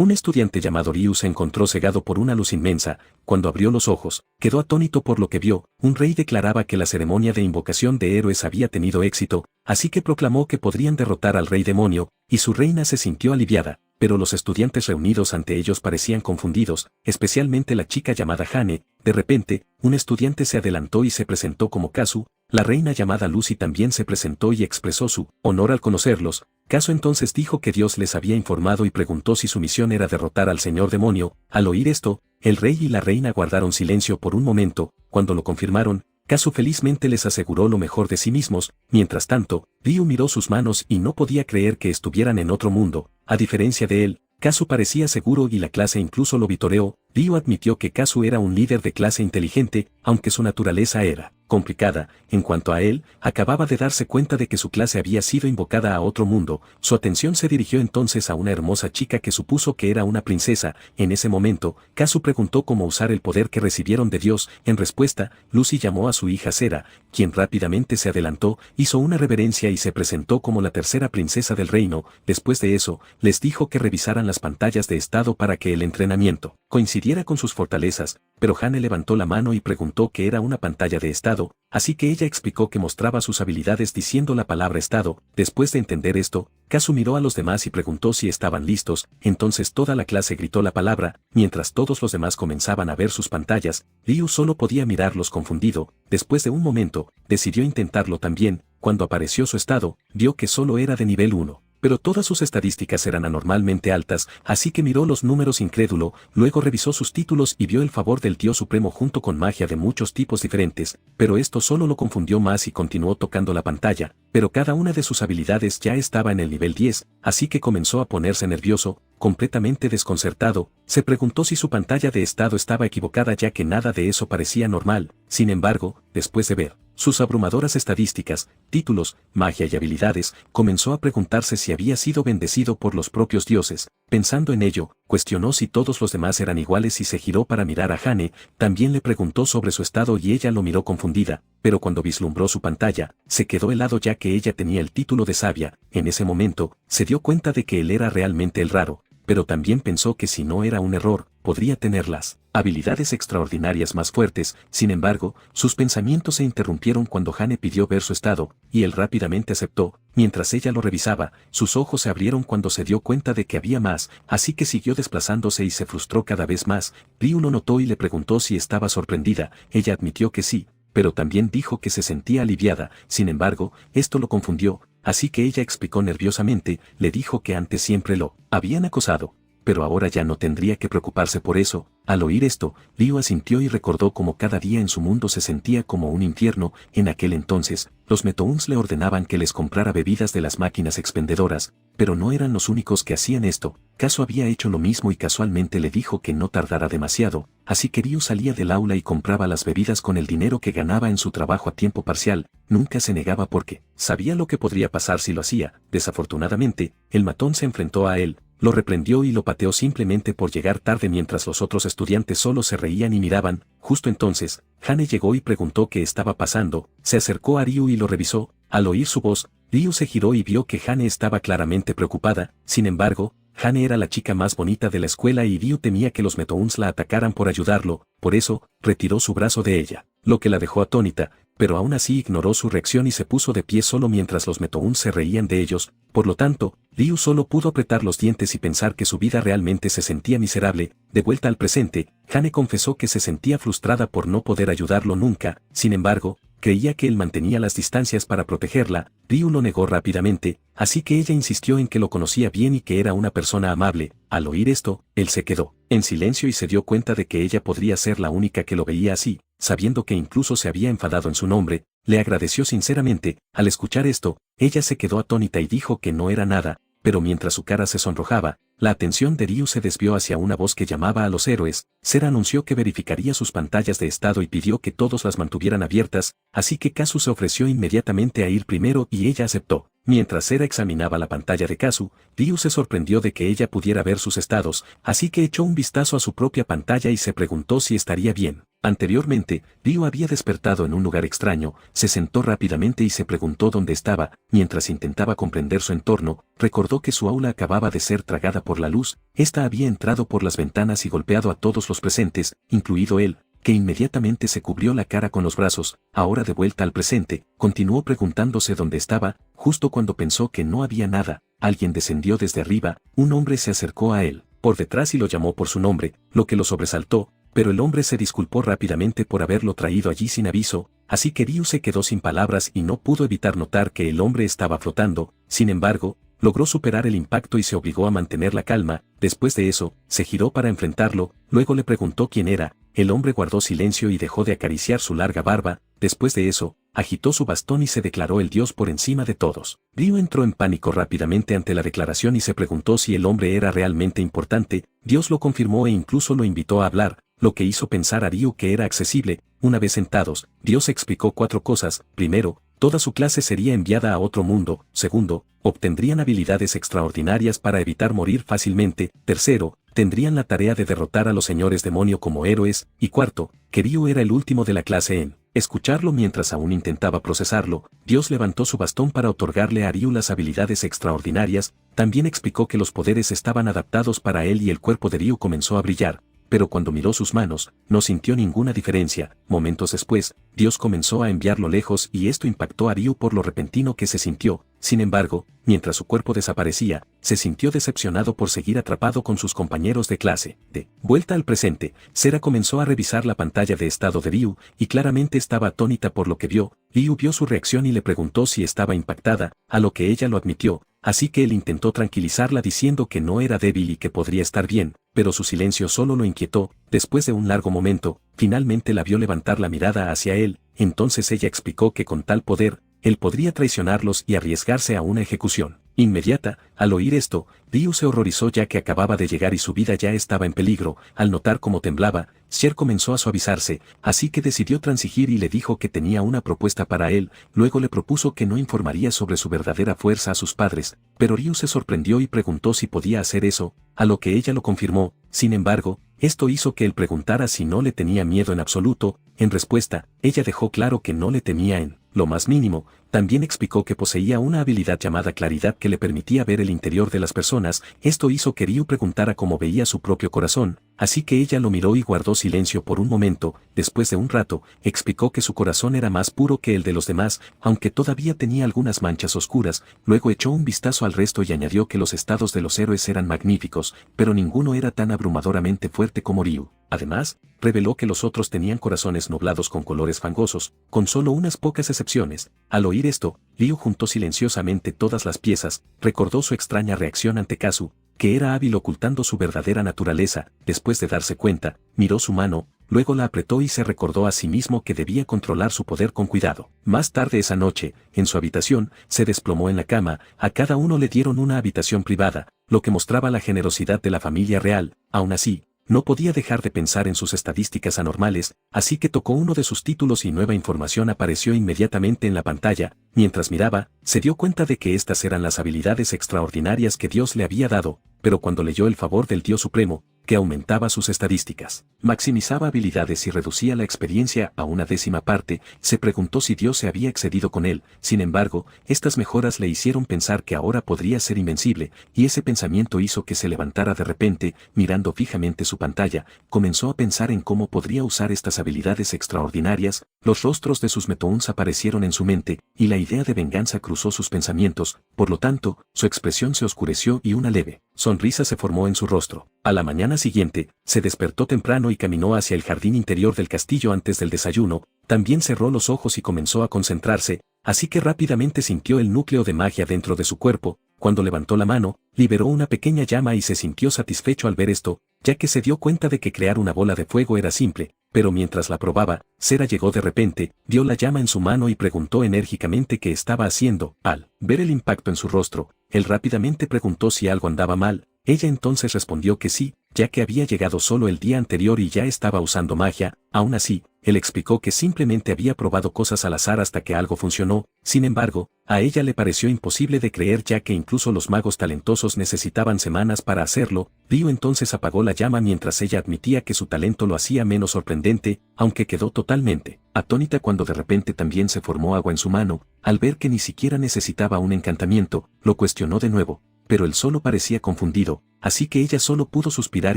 Un estudiante llamado Ryu se encontró cegado por una luz inmensa. Cuando abrió los ojos, quedó atónito por lo que vio. Un rey declaraba que la ceremonia de invocación de héroes había tenido éxito, así que proclamó que podrían derrotar al rey demonio, y su reina se sintió aliviada. Pero los estudiantes reunidos ante ellos parecían confundidos, especialmente la chica llamada Hane. De repente, un estudiante se adelantó y se presentó como Kazu. La reina llamada Lucy también se presentó y expresó su honor al conocerlos. Kazu entonces dijo que Dios les había informado y preguntó si su misión era derrotar al señor demonio. Al oír esto, el rey y la reina guardaron silencio por un momento. Cuando lo confirmaron, Kazu felizmente les aseguró lo mejor de sí mismos. Mientras tanto, Ryu miró sus manos y no podía creer que estuvieran en otro mundo. A diferencia de él, Kazu parecía seguro y la clase incluso lo vitoreó. Ryu admitió que Kazu era un líder de clase inteligente, aunque su naturaleza era complicada. En cuanto a él, acababa de darse cuenta de que su clase había sido invocada a otro mundo. Su atención se dirigió entonces a una hermosa chica que supuso que era una princesa. En ese momento, Kazu preguntó cómo usar el poder que recibieron de Dios. En respuesta, Lucy llamó a su hija Sera, quien rápidamente se adelantó, hizo una reverencia y se presentó como la tercera princesa del reino. Después de eso, les dijo que revisaran las pantallas de estado para que el entrenamiento coincidiera con sus fortalezas, pero Hane levantó la mano y preguntó qué era una pantalla de estado, así que ella explicó que mostraba sus habilidades diciendo la palabra estado. Después de entender esto, Kazu miró a los demás y preguntó si estaban listos. Entonces toda la clase gritó la palabra, mientras todos los demás comenzaban a ver sus pantallas. Ryu solo podía mirarlos confundido. Después de un momento, decidió intentarlo también. Cuando apareció su estado, vio que solo era de nivel 1. Pero todas sus estadísticas eran anormalmente altas, así que miró los números incrédulo, luego revisó sus títulos y vio el favor del Dios Supremo junto con magia de muchos tipos diferentes, pero esto solo lo confundió más y continuó tocando la pantalla, pero cada una de sus habilidades ya estaba en el nivel 10, así que comenzó a ponerse nervioso, completamente desconcertado. Se preguntó si su pantalla de estado estaba equivocada ya que nada de eso parecía normal. Sin embargo, después de ver sus abrumadoras estadísticas, títulos, magia y habilidades, comenzó a preguntarse si había sido bendecido por los propios dioses. Pensando en ello, cuestionó si todos los demás eran iguales y se giró para mirar a Hane. También le preguntó sobre su estado y ella lo miró confundida, pero cuando vislumbró su pantalla, se quedó helado ya que ella tenía el título de sabia. En ese momento, se dio cuenta de que él era realmente el raro, pero también pensó que si no era un error, podría tener las habilidades extraordinarias más fuertes. Sin embargo, sus pensamientos se interrumpieron cuando Hane pidió ver su estado, y él rápidamente aceptó. Mientras ella lo revisaba, sus ojos se abrieron cuando se dio cuenta de que había más, así que siguió desplazándose y se frustró cada vez más. Ryu lo notó y le preguntó si estaba sorprendida. Ella admitió que sí, pero también dijo que se sentía aliviada. Sin embargo, esto lo confundió, así que ella explicó nerviosamente, le dijo que antes siempre lo habían acosado, pero ahora ya no tendría que preocuparse por eso. Al oír esto, Ryu asintió y recordó cómo cada día en su mundo se sentía como un infierno. En aquel entonces, los Metoons le ordenaban que les comprara bebidas de las máquinas expendedoras, pero no eran los únicos que hacían esto. Kazu había hecho lo mismo y casualmente le dijo que no tardara demasiado, así que Ryu salía del aula y compraba las bebidas con el dinero que ganaba en su trabajo a tiempo parcial. Nunca se negaba porque sabía lo que podría pasar si lo hacía. Desafortunadamente, el matón se enfrentó a él, lo reprendió y lo pateó simplemente por llegar tarde mientras los otros estudiantes solo se reían y miraban. Justo entonces, Hane llegó y preguntó qué estaba pasando. Se acercó a Ryu y lo revisó. Al oír su voz, Ryu se giró y vio que Hane estaba claramente preocupada. Sin embargo, Hane era la chica más bonita de la escuela y Ryu temía que los Metoons la atacaran por ayudarlo, por eso, retiró su brazo de ella, lo que la dejó atónita, pero aún así ignoró su reacción y se puso de pie solo mientras los Metoons se reían de ellos. Por lo tanto, Ryu solo pudo apretar los dientes y pensar que su vida realmente se sentía miserable. De vuelta al presente, Hane confesó que se sentía frustrada por no poder ayudarlo nunca. Sin embargo, creía que él mantenía las distancias para protegerla. Ryu lo negó rápidamente, así que ella insistió en que lo conocía bien y que era una persona amable. Al oír esto, él se quedó en silencio y se dio cuenta de que ella podría ser la única que lo veía así. Sabiendo que incluso se había enfadado en su nombre, le agradeció sinceramente. Al escuchar esto, ella se quedó atónita y dijo que no era nada, pero mientras su cara se sonrojaba, la atención de Ryu se desvió hacia una voz que llamaba a los héroes. Sera anunció que verificaría sus pantallas de estado y pidió que todos las mantuvieran abiertas, así que Kazu se ofreció inmediatamente a ir primero y ella aceptó. Mientras Sera examinaba la pantalla de Kazu, Ryu se sorprendió de que ella pudiera ver sus estados, así que echó un vistazo a su propia pantalla y se preguntó si estaría bien. Anteriormente, Ryu había despertado en un lugar extraño, se sentó rápidamente y se preguntó dónde estaba. Mientras intentaba comprender su entorno, recordó que su aula acababa de ser tragada por la luz, esta había entrado por las ventanas y golpeado a todos los presentes, incluido él, que inmediatamente se cubrió la cara con los brazos. Ahora de vuelta al presente, continuó preguntándose dónde estaba. Justo cuando pensó que no había nada, alguien descendió desde arriba, un hombre se acercó a él, por detrás y lo llamó por su nombre, lo que lo sobresaltó, pero el hombre se disculpó rápidamente por haberlo traído allí sin aviso, así que Ryu se quedó sin palabras y no pudo evitar notar que el hombre estaba flotando. Sin embargo, logró superar el impacto y se obligó a mantener la calma. Después de eso, se giró para enfrentarlo, luego le preguntó quién era. El hombre guardó silencio y dejó de acariciar su larga barba. Después de eso, agitó su bastón y se declaró el dios por encima de todos. Ryu entró en pánico rápidamente ante la declaración y se preguntó si el hombre era realmente importante. Dios lo confirmó e incluso lo invitó a hablar, lo que hizo pensar a Ryu que era accesible. Una vez sentados, Dios explicó 4 cosas. Primero, toda su clase sería enviada a otro mundo. Segundo, obtendrían habilidades extraordinarias para evitar morir fácilmente. Tercero, tendrían la tarea de derrotar a los señores demonio como héroes. Y cuarto, que Ryu era el último de la clase en escucharlo. Mientras aún intentaba procesarlo, Dios levantó su bastón para otorgarle a Ryu las habilidades extraordinarias. También explicó que los poderes estaban adaptados para él y el cuerpo de Ryu comenzó a brillar. Pero cuando miró sus manos, no sintió ninguna diferencia. Momentos después, Dios comenzó a enviarlo lejos y esto impactó a Ryu por lo repentino que se sintió. Sin embargo, mientras su cuerpo desaparecía, se sintió decepcionado por seguir atrapado con sus compañeros de clase. De vuelta al presente, Sera comenzó a revisar la pantalla de estado de Ryu y claramente estaba atónita por lo que vio. Ryu vio su reacción y le preguntó si estaba impactada, a lo que ella lo admitió. Así que él intentó tranquilizarla diciendo que no era débil y que podría estar bien, pero su silencio solo lo inquietó. Después de un largo momento, finalmente la vio levantar la mirada hacia él. Entonces ella explicó que con tal poder, él podría traicionarlos y arriesgarse a una ejecución inmediata. Al oír esto, Ryu se horrorizó ya que acababa de llegar y su vida ya estaba en peligro. Al notar cómo temblaba, Cher comenzó a suavizarse, así que decidió transigir y le dijo que tenía una propuesta para él. Luego le propuso que no informaría sobre su verdadera fuerza a sus padres, pero Ryu se sorprendió y preguntó si podía hacer eso, a lo que ella lo confirmó. Sin embargo, esto hizo que él preguntara si no le tenía miedo en absoluto. En respuesta, ella dejó claro que no le temía en lo más mínimo. También explicó que poseía una habilidad llamada claridad que le permitía ver el interior de las personas. Esto hizo que Ryu preguntara cómo veía su propio corazón, así que ella lo miró y guardó silencio por un momento. Después de un rato, explicó que su corazón era más puro que el de los demás, aunque todavía tenía algunas manchas oscuras. Luego echó un vistazo al resto y añadió que los estados de los héroes eran magníficos, pero ninguno era tan abrumadoramente fuerte como Ryu. Además, reveló que los otros tenían corazones nublados con colores fangosos, con solo unas pocas excepciones. Al oír esto, Ryu juntó silenciosamente todas las piezas, recordó su extraña reacción ante Kazu, que era hábil ocultando su verdadera naturaleza. Después de darse cuenta, miró su mano, luego la apretó y se recordó a sí mismo que debía controlar su poder con cuidado. Más tarde esa noche, en su habitación, se desplomó en la cama. A cada uno le dieron una habitación privada, lo que mostraba la generosidad de la familia real. Aún así, no podía dejar de pensar en sus estadísticas anormales, así que tocó uno de sus títulos y nueva información apareció inmediatamente en la pantalla. Mientras miraba, se dio cuenta de que estas eran las habilidades extraordinarias que Dios le había dado, pero cuando leyó el favor del Dios Supremo, que aumentaba sus estadísticas, maximizaba habilidades y reducía la experiencia a una 10ª parte, se preguntó si Dios se había excedido con él. Sin embargo, estas mejoras le hicieron pensar que ahora podría ser invencible, y ese pensamiento hizo que se levantara de repente. Mirando fijamente su pantalla, comenzó a pensar en cómo podría usar estas habilidades extraordinarias. Los rostros de sus Metouns aparecieron en su mente, y la idea de venganza cruzó sus pensamientos. Por lo tanto, su expresión se oscureció y una leve sonrisa se formó en su rostro. A la mañana siguiente, se despertó temprano y caminó hacia el jardín interior del castillo antes del desayuno. También cerró los ojos y comenzó a concentrarse, así que rápidamente sintió el núcleo de magia dentro de su cuerpo. Cuando levantó la mano, liberó una pequeña llama y se sintió satisfecho al ver esto, ya que se dio cuenta de que crear una bola de fuego era simple. Pero mientras la probaba, Sera llegó de repente, vio la llama en su mano y preguntó enérgicamente qué estaba haciendo. Al ver el impacto en su rostro, él rápidamente preguntó si algo andaba mal. Ella entonces respondió que sí, ya que había llegado solo el día anterior y ya estaba usando magia. Aún así, él explicó que simplemente había probado cosas al azar hasta que algo funcionó. Sin embargo, a ella le pareció imposible de creer ya que incluso los magos talentosos necesitaban semanas para hacerlo. Ryu entonces apagó la llama mientras ella admitía que su talento lo hacía menos sorprendente, aunque quedó totalmente atónita cuando de repente también se formó agua en su mano. Al ver que ni siquiera necesitaba un encantamiento, lo cuestionó de nuevo, pero él solo parecía confundido, así que ella solo pudo suspirar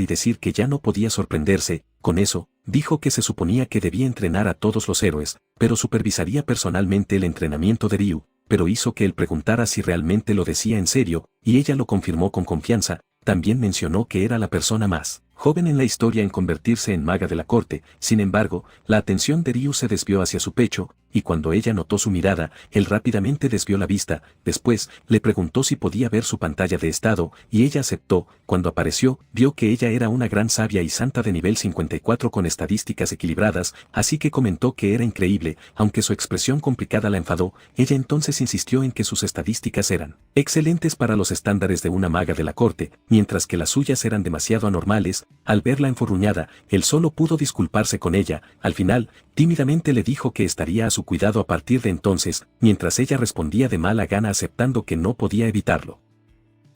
y decir que ya no podía sorprenderse. Con eso, dijo que se suponía que debía entrenar a todos los héroes, pero supervisaría personalmente el entrenamiento de Ryu, pero hizo que él preguntara si realmente lo decía en serio, y ella lo confirmó con confianza. También mencionó que era la persona más joven en la historia en convertirse en maga de la corte. Sin embargo, la atención de Ryu se desvió hacia su pecho, y cuando ella notó su mirada, él rápidamente desvió la vista. Después, le preguntó si podía ver su pantalla de estado, y ella aceptó. Cuando apareció, vio que ella era una gran sabia y santa de nivel 54 con estadísticas equilibradas, así que comentó que era increíble. Aunque su expresión complicada la enfadó, ella entonces insistió en que sus estadísticas eran excelentes para los estándares de una maga de la corte, mientras que las suyas eran demasiado anormales. Al verla enfurruñada, él solo pudo disculparse con ella. Al final, tímidamente le dijo que estaría a su cuidado a partir de entonces, mientras ella respondía de mala gana aceptando que no podía evitarlo.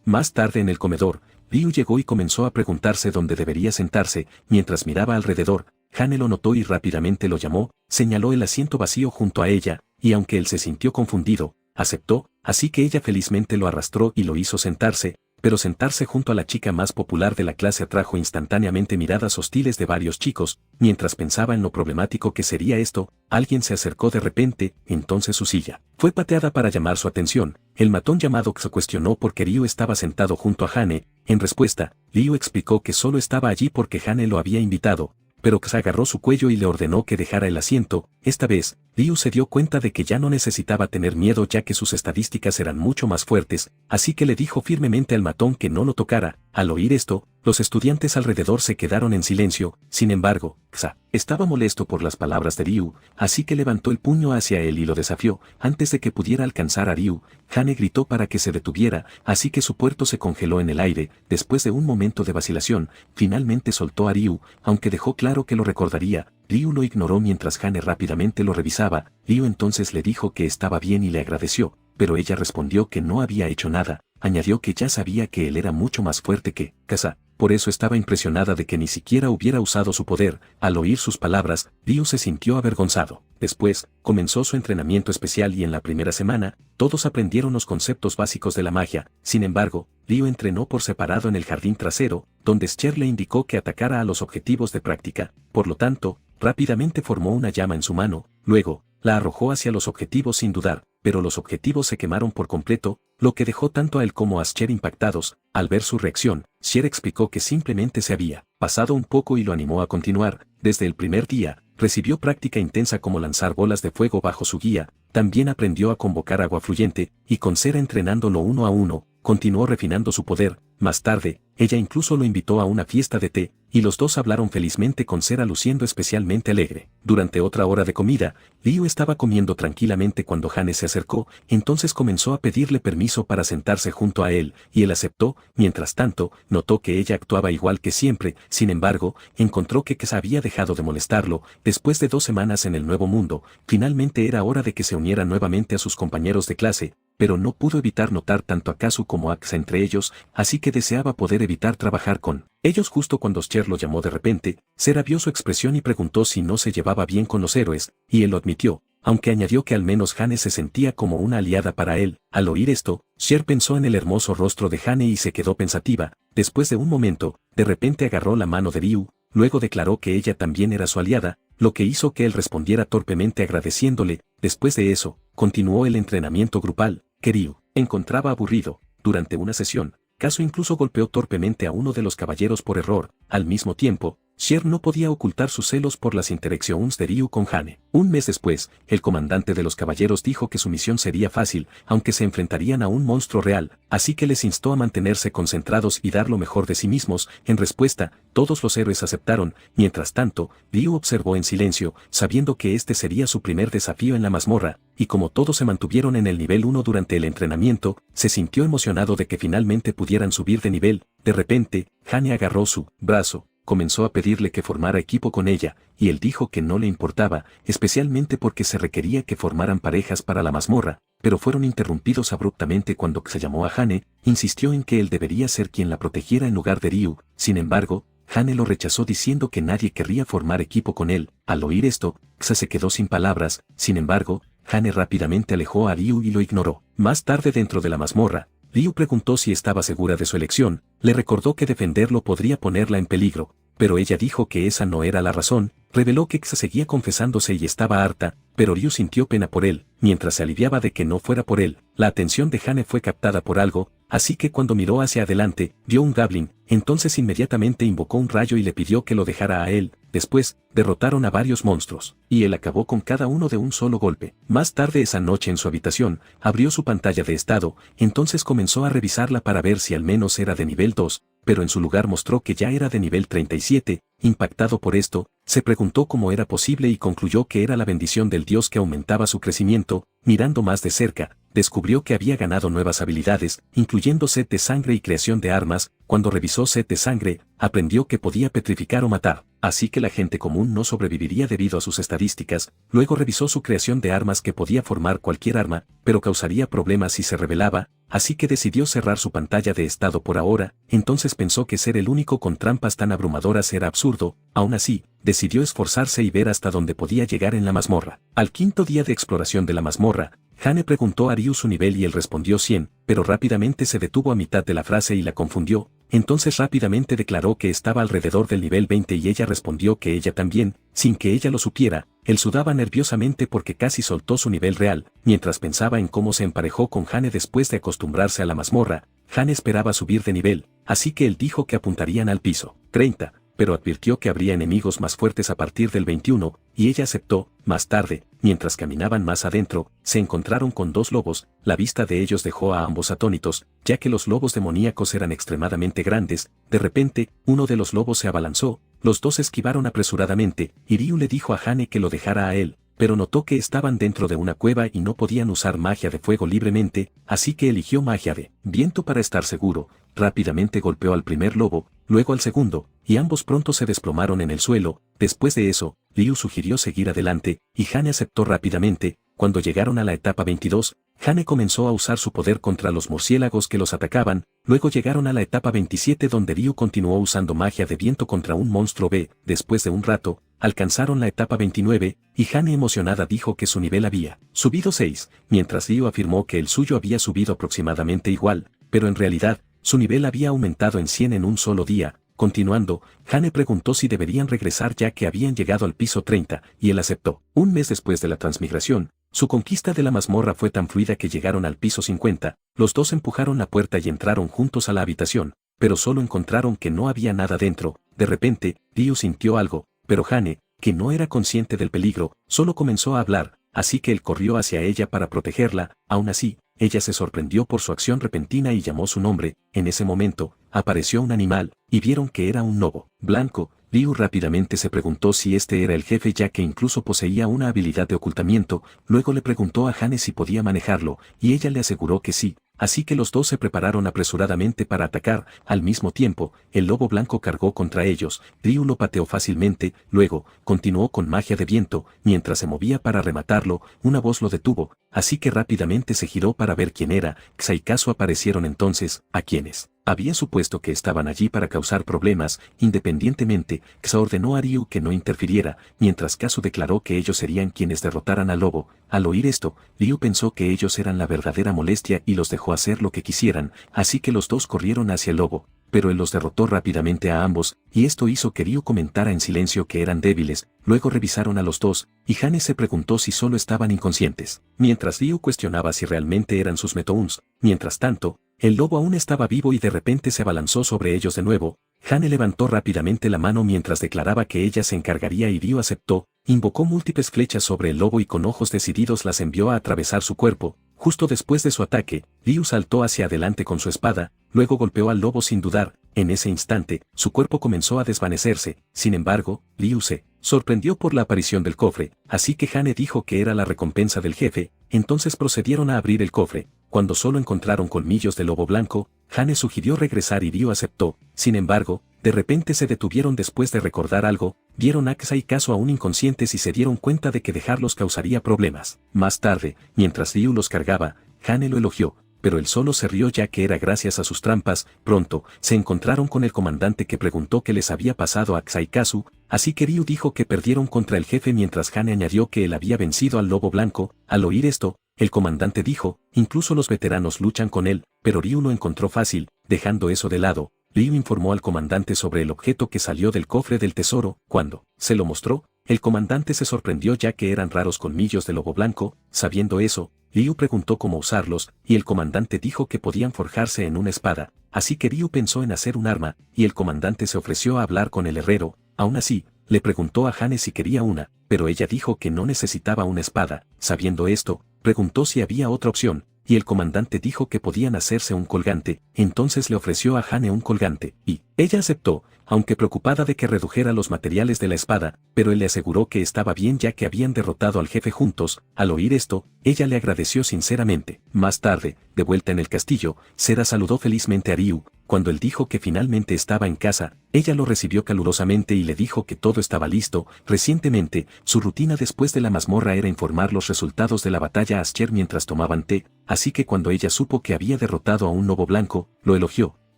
Más tarde en el comedor, Ryu llegó y comenzó a preguntarse dónde debería sentarse. Mientras miraba alrededor, Hane lo notó y rápidamente lo llamó. Señaló el asiento vacío junto a ella, y aunque él se sintió confundido, aceptó, así que ella felizmente lo arrastró y lo hizo sentarse. Pero sentarse junto a la chica más popular de la clase atrajo instantáneamente miradas hostiles de varios chicos. Mientras pensaba en lo problemático que sería esto, alguien se acercó de repente. Entonces su silla fue pateada para llamar su atención. El matón llamado se cuestionó por qué Ryu estaba sentado junto a Hane. En respuesta, Ryu explicó que solo estaba allí porque Hane lo había invitado, pero Xa agarró su cuello y le ordenó que dejara el asiento. Esta vez, Ryu se dio cuenta de que ya no necesitaba tener miedo ya que sus estadísticas eran mucho más fuertes, así que le dijo firmemente al matón que no lo tocara. Al oír esto, los estudiantes alrededor se quedaron en silencio. Sin embargo, Xa estaba molesto por las palabras de Ryu, así que levantó el puño hacia él y lo desafió. Antes de que pudiera alcanzar a Ryu, Hane gritó para que se detuviera, así que su puerto se congeló en el aire. Después de un momento de vacilación, finalmente soltó a Ryu, aunque dejó claro que lo recordaría. Ryu lo ignoró mientras Hane rápidamente lo revisaba. Ryu entonces le dijo que estaba bien y le agradeció, pero ella respondió que no había hecho nada. Añadió que ya sabía que él era mucho más fuerte que Xa, por eso estaba impresionada de que ni siquiera hubiera usado su poder. Al oír sus palabras, Ryu se sintió avergonzado. Después, comenzó su entrenamiento especial y en la primera semana, todos aprendieron los conceptos básicos de la magia. Sin embargo, Ryu entrenó por separado en el jardín trasero, donde Scher le indicó que atacara a los objetivos de práctica. Por lo tanto, rápidamente formó una llama en su mano, luego, la arrojó hacia los objetivos sin dudar, pero los objetivos se quemaron por completo, lo que dejó tanto a él como a Scher impactados. Al ver su reacción, Scher explicó que simplemente se había pasado un poco y lo animó a continuar. Desde el primer día, recibió práctica intensa como lanzar bolas de fuego bajo su guía. También aprendió a convocar agua fluyente, y con Cera entrenándolo uno a uno, continuó refinando su poder. Más tarde, ella incluso lo invitó a una fiesta de té, y los dos hablaron felizmente con Cera luciendo especialmente alegre. Durante otra hora de comida, Ryu estaba comiendo tranquilamente cuando Hane se acercó. Entonces comenzó a pedirle permiso para sentarse junto a él, y él aceptó. Mientras tanto, notó que ella actuaba igual que siempre. Sin embargo, encontró que Xa había dejado de molestarlo. Después de 2 semanas en el nuevo mundo, finalmente era hora de que se uniera nuevamente a sus compañeros de clase, pero no pudo evitar notar tanto a Kazu como a Xa entre ellos, así que deseaba poder evitar trabajar con ellos. Justo cuando Scher lo llamó de repente, Cera vio su expresión y preguntó si no se llevaba bien con los héroes, y él lo admitió, aunque añadió que al menos Hane se sentía como una aliada para él. Al oír esto, Scher pensó en el hermoso rostro de Hane y se quedó pensativa. Después de un momento, de repente agarró la mano de Ryu, luego declaró que ella también era su aliada, lo que hizo que él respondiera torpemente agradeciéndole. Después de eso, continuó el entrenamiento grupal, que Ryu encontraba aburrido. Durante una sesión, Kazu incluso golpeó torpemente a uno de los caballeros por error. Al mismo tiempo, Sher no podía ocultar sus celos por las interacciones de Ryu con Hane. Un mes después, el comandante de los caballeros dijo que su misión sería fácil, aunque se enfrentarían a un monstruo real, así que les instó a mantenerse concentrados y dar lo mejor de sí mismos. En respuesta, todos los héroes aceptaron. Mientras tanto, Ryu observó en silencio, sabiendo que este sería su primer desafío en la mazmorra, y como todos se mantuvieron en el nivel 1 durante el entrenamiento, se sintió emocionado de que finalmente pudieran subir de nivel. De repente, Hane agarró su brazo, comenzó a pedirle que formara equipo con ella, y él dijo que no le importaba, especialmente porque se requería que formaran parejas para la mazmorra, pero fueron interrumpidos abruptamente cuando se llamó a Hane, insistió en que él debería ser quien la protegiera en lugar de Ryu. Sin embargo, Hane lo rechazó diciendo que nadie querría formar equipo con él. Al oír esto, Xa se quedó sin palabras. Sin embargo, Hane rápidamente alejó a Ryu y lo ignoró. Más tarde dentro de la mazmorra, Ryu preguntó si estaba segura de su elección, le recordó que defenderlo podría ponerla en peligro, pero ella dijo que esa no era la razón, reveló que Xa seguía confesándose y estaba harta, pero Ryu sintió pena por él, mientras se aliviaba de que no fuera por él. La atención de Hane fue captada por algo, así que cuando miró hacia adelante, vio un Goblin, entonces inmediatamente invocó un rayo y le pidió que lo dejara a él. Después, derrotaron a varios monstruos, y él acabó con cada uno de un solo golpe. Más tarde esa noche en su habitación, abrió su pantalla de estado, entonces comenzó a revisarla para ver si al menos era de nivel 2, pero en su lugar mostró que ya era de nivel 37, impactado por esto, se preguntó cómo era posible y concluyó que era la bendición del dios que aumentaba su crecimiento. Mirando más de cerca, descubrió que había ganado nuevas habilidades, incluyendo sed de sangre y creación de armas. Cuando revisó sed de sangre, aprendió que podía petrificar o matar, así que la gente común no sobreviviría debido a sus estadísticas. Luego revisó su creación de armas que podía formar cualquier arma, pero causaría problemas si se revelaba, así que decidió cerrar su pantalla de estado por ahora. Entonces pensó que ser el único con trampas tan abrumadoras era absurdo. Aún así, decidió esforzarse y ver hasta dónde podía llegar en la mazmorra. Al quinto día de exploración de la mazmorra, Hane preguntó a Ryu su nivel y él respondió 100, pero rápidamente se detuvo a mitad de la frase y la confundió. Entonces rápidamente declaró que estaba alrededor del nivel 20 y ella respondió que ella también, sin que ella lo supiera. Él sudaba nerviosamente porque casi soltó su nivel real. Mientras pensaba en cómo se emparejó con Hane después de acostumbrarse a la mazmorra, Hane esperaba subir de nivel, así que él dijo que apuntarían al piso 30, pero advirtió que habría enemigos más fuertes a partir del 21, y ella aceptó. Más tarde, mientras caminaban más adentro, se encontraron con dos lobos. La vista de ellos dejó a ambos atónitos, ya que los lobos demoníacos eran extremadamente grandes. De repente, uno de los lobos se abalanzó, los dos esquivaron apresuradamente, y Ryu le dijo a Hane que lo dejara a él, pero notó que estaban dentro de una cueva y no podían usar magia de fuego libremente, así que eligió magia de viento para estar seguro. Rápidamente golpeó al primer lobo, luego al segundo, y ambos pronto se desplomaron en el suelo. Después de eso, Ryu sugirió seguir adelante, y Hane aceptó rápidamente. Cuando llegaron a la etapa 22, Hane comenzó a usar su poder contra los murciélagos que los atacaban. Luego llegaron a la etapa 27 donde Ryu continuó usando magia de viento contra un monstruo B. Después de un rato, alcanzaron la etapa 29, y Hane emocionada dijo que su nivel había subido 6, mientras Ryu afirmó que el suyo había subido aproximadamente igual, pero en realidad, su nivel había aumentado en 100 en un solo día. Continuando, Hane preguntó si deberían regresar ya que habían llegado al piso 30, y él aceptó. Un mes después de la transmigración, su conquista de la mazmorra fue tan fluida que llegaron al piso 50, los dos empujaron la puerta y entraron juntos a la habitación, pero solo encontraron que no había nada dentro. De repente, Ryu sintió algo, pero Hane, que no era consciente del peligro, solo comenzó a hablar, así que él corrió hacia ella para protegerla. Aún así, ella se sorprendió por su acción repentina y llamó su nombre. En ese momento, apareció un animal, y vieron que era un lobo blanco. Ryu rápidamente se preguntó si este era el jefe ya que incluso poseía una habilidad de ocultamiento. Luego le preguntó a Hane si podía manejarlo, y ella le aseguró que sí. Así que los dos se prepararon apresuradamente para atacar. Al mismo tiempo, el lobo blanco cargó contra ellos. Ryu lo pateó fácilmente, luego, continuó con magia de viento. Mientras se movía para rematarlo, una voz lo detuvo, así que rápidamente se giró para ver quién era. Xa y Kazu aparecieron entonces, a quienes había supuesto que estaban allí para causar problemas. Independientemente, Xa ordenó a Ryu que no interfiriera, mientras Kazu declaró que ellos serían quienes derrotaran al lobo. Al oír esto, Ryu pensó que ellos eran la verdadera molestia y los dejó hacer lo que quisieran, así que los dos corrieron hacia el lobo, pero él los derrotó rápidamente a ambos, y esto hizo que Ryu comentara en silencio que eran débiles. Luego revisaron a los dos, y Hane se preguntó si solo estaban inconscientes, mientras Ryu cuestionaba si realmente eran sus Metouns. Mientras tanto, el lobo aún estaba vivo y de repente se abalanzó sobre ellos de nuevo. Hane levantó rápidamente la mano mientras declaraba que ella se encargaría y Ryu aceptó, invocó múltiples flechas sobre el lobo y con ojos decididos las envió a atravesar su cuerpo. Justo después de su ataque, Ryu saltó hacia adelante con su espada, luego golpeó al lobo sin dudar. En ese instante, su cuerpo comenzó a desvanecerse. Sin embargo, Ryu se sorprendió por la aparición del cofre, así que Hane dijo que era la recompensa del jefe. Entonces procedieron a abrir el cofre. Cuando solo encontraron colmillos de lobo blanco, Hane sugirió regresar y Ryu aceptó. Sin embargo, de repente se detuvieron después de recordar algo, vieron a Asa y Kazu aún inconscientes y se dieron cuenta de que dejarlos causaría problemas. Más tarde, mientras Ryu los cargaba, Hane lo elogió, pero él solo se rió ya que era gracias a sus trampas. Pronto, se encontraron con el comandante que preguntó qué les había pasado a Asa y Kazu, así que Ryu dijo que perdieron contra el jefe mientras Hane añadió que él había vencido al lobo blanco. Al oír esto, el comandante dijo, incluso los veteranos luchan con él, pero Ryu lo encontró fácil. Dejando eso de lado, Ryu informó al comandante sobre el objeto que salió del cofre del tesoro. Cuando se lo mostró, el comandante se sorprendió ya que eran raros colmillos de lobo blanco. Sabiendo eso, Ryu preguntó cómo usarlos, y el comandante dijo que podían forjarse en una espada, así que Ryu pensó en hacer un arma, y el comandante se ofreció a hablar con el herrero. Aún así, le preguntó a Hane si quería una, pero ella dijo que no necesitaba una espada. Sabiendo esto, preguntó si había otra opción, y el comandante dijo que podían hacerse un colgante. Entonces le ofreció a Hane un colgante, y ella aceptó, aunque preocupada de que redujera los materiales de la espada, pero él le aseguró que estaba bien ya que habían derrotado al jefe juntos. Al oír esto, ella le agradeció sinceramente. Más tarde, de vuelta en el castillo, Sera saludó felizmente a Ryu. Cuando él dijo que finalmente estaba en casa, ella lo recibió calurosamente y le dijo que todo estaba listo. Recientemente, su rutina después de la mazmorra era informar los resultados de la batalla a Asher mientras tomaban té, así que cuando ella supo que había derrotado a un lobo blanco, lo elogió,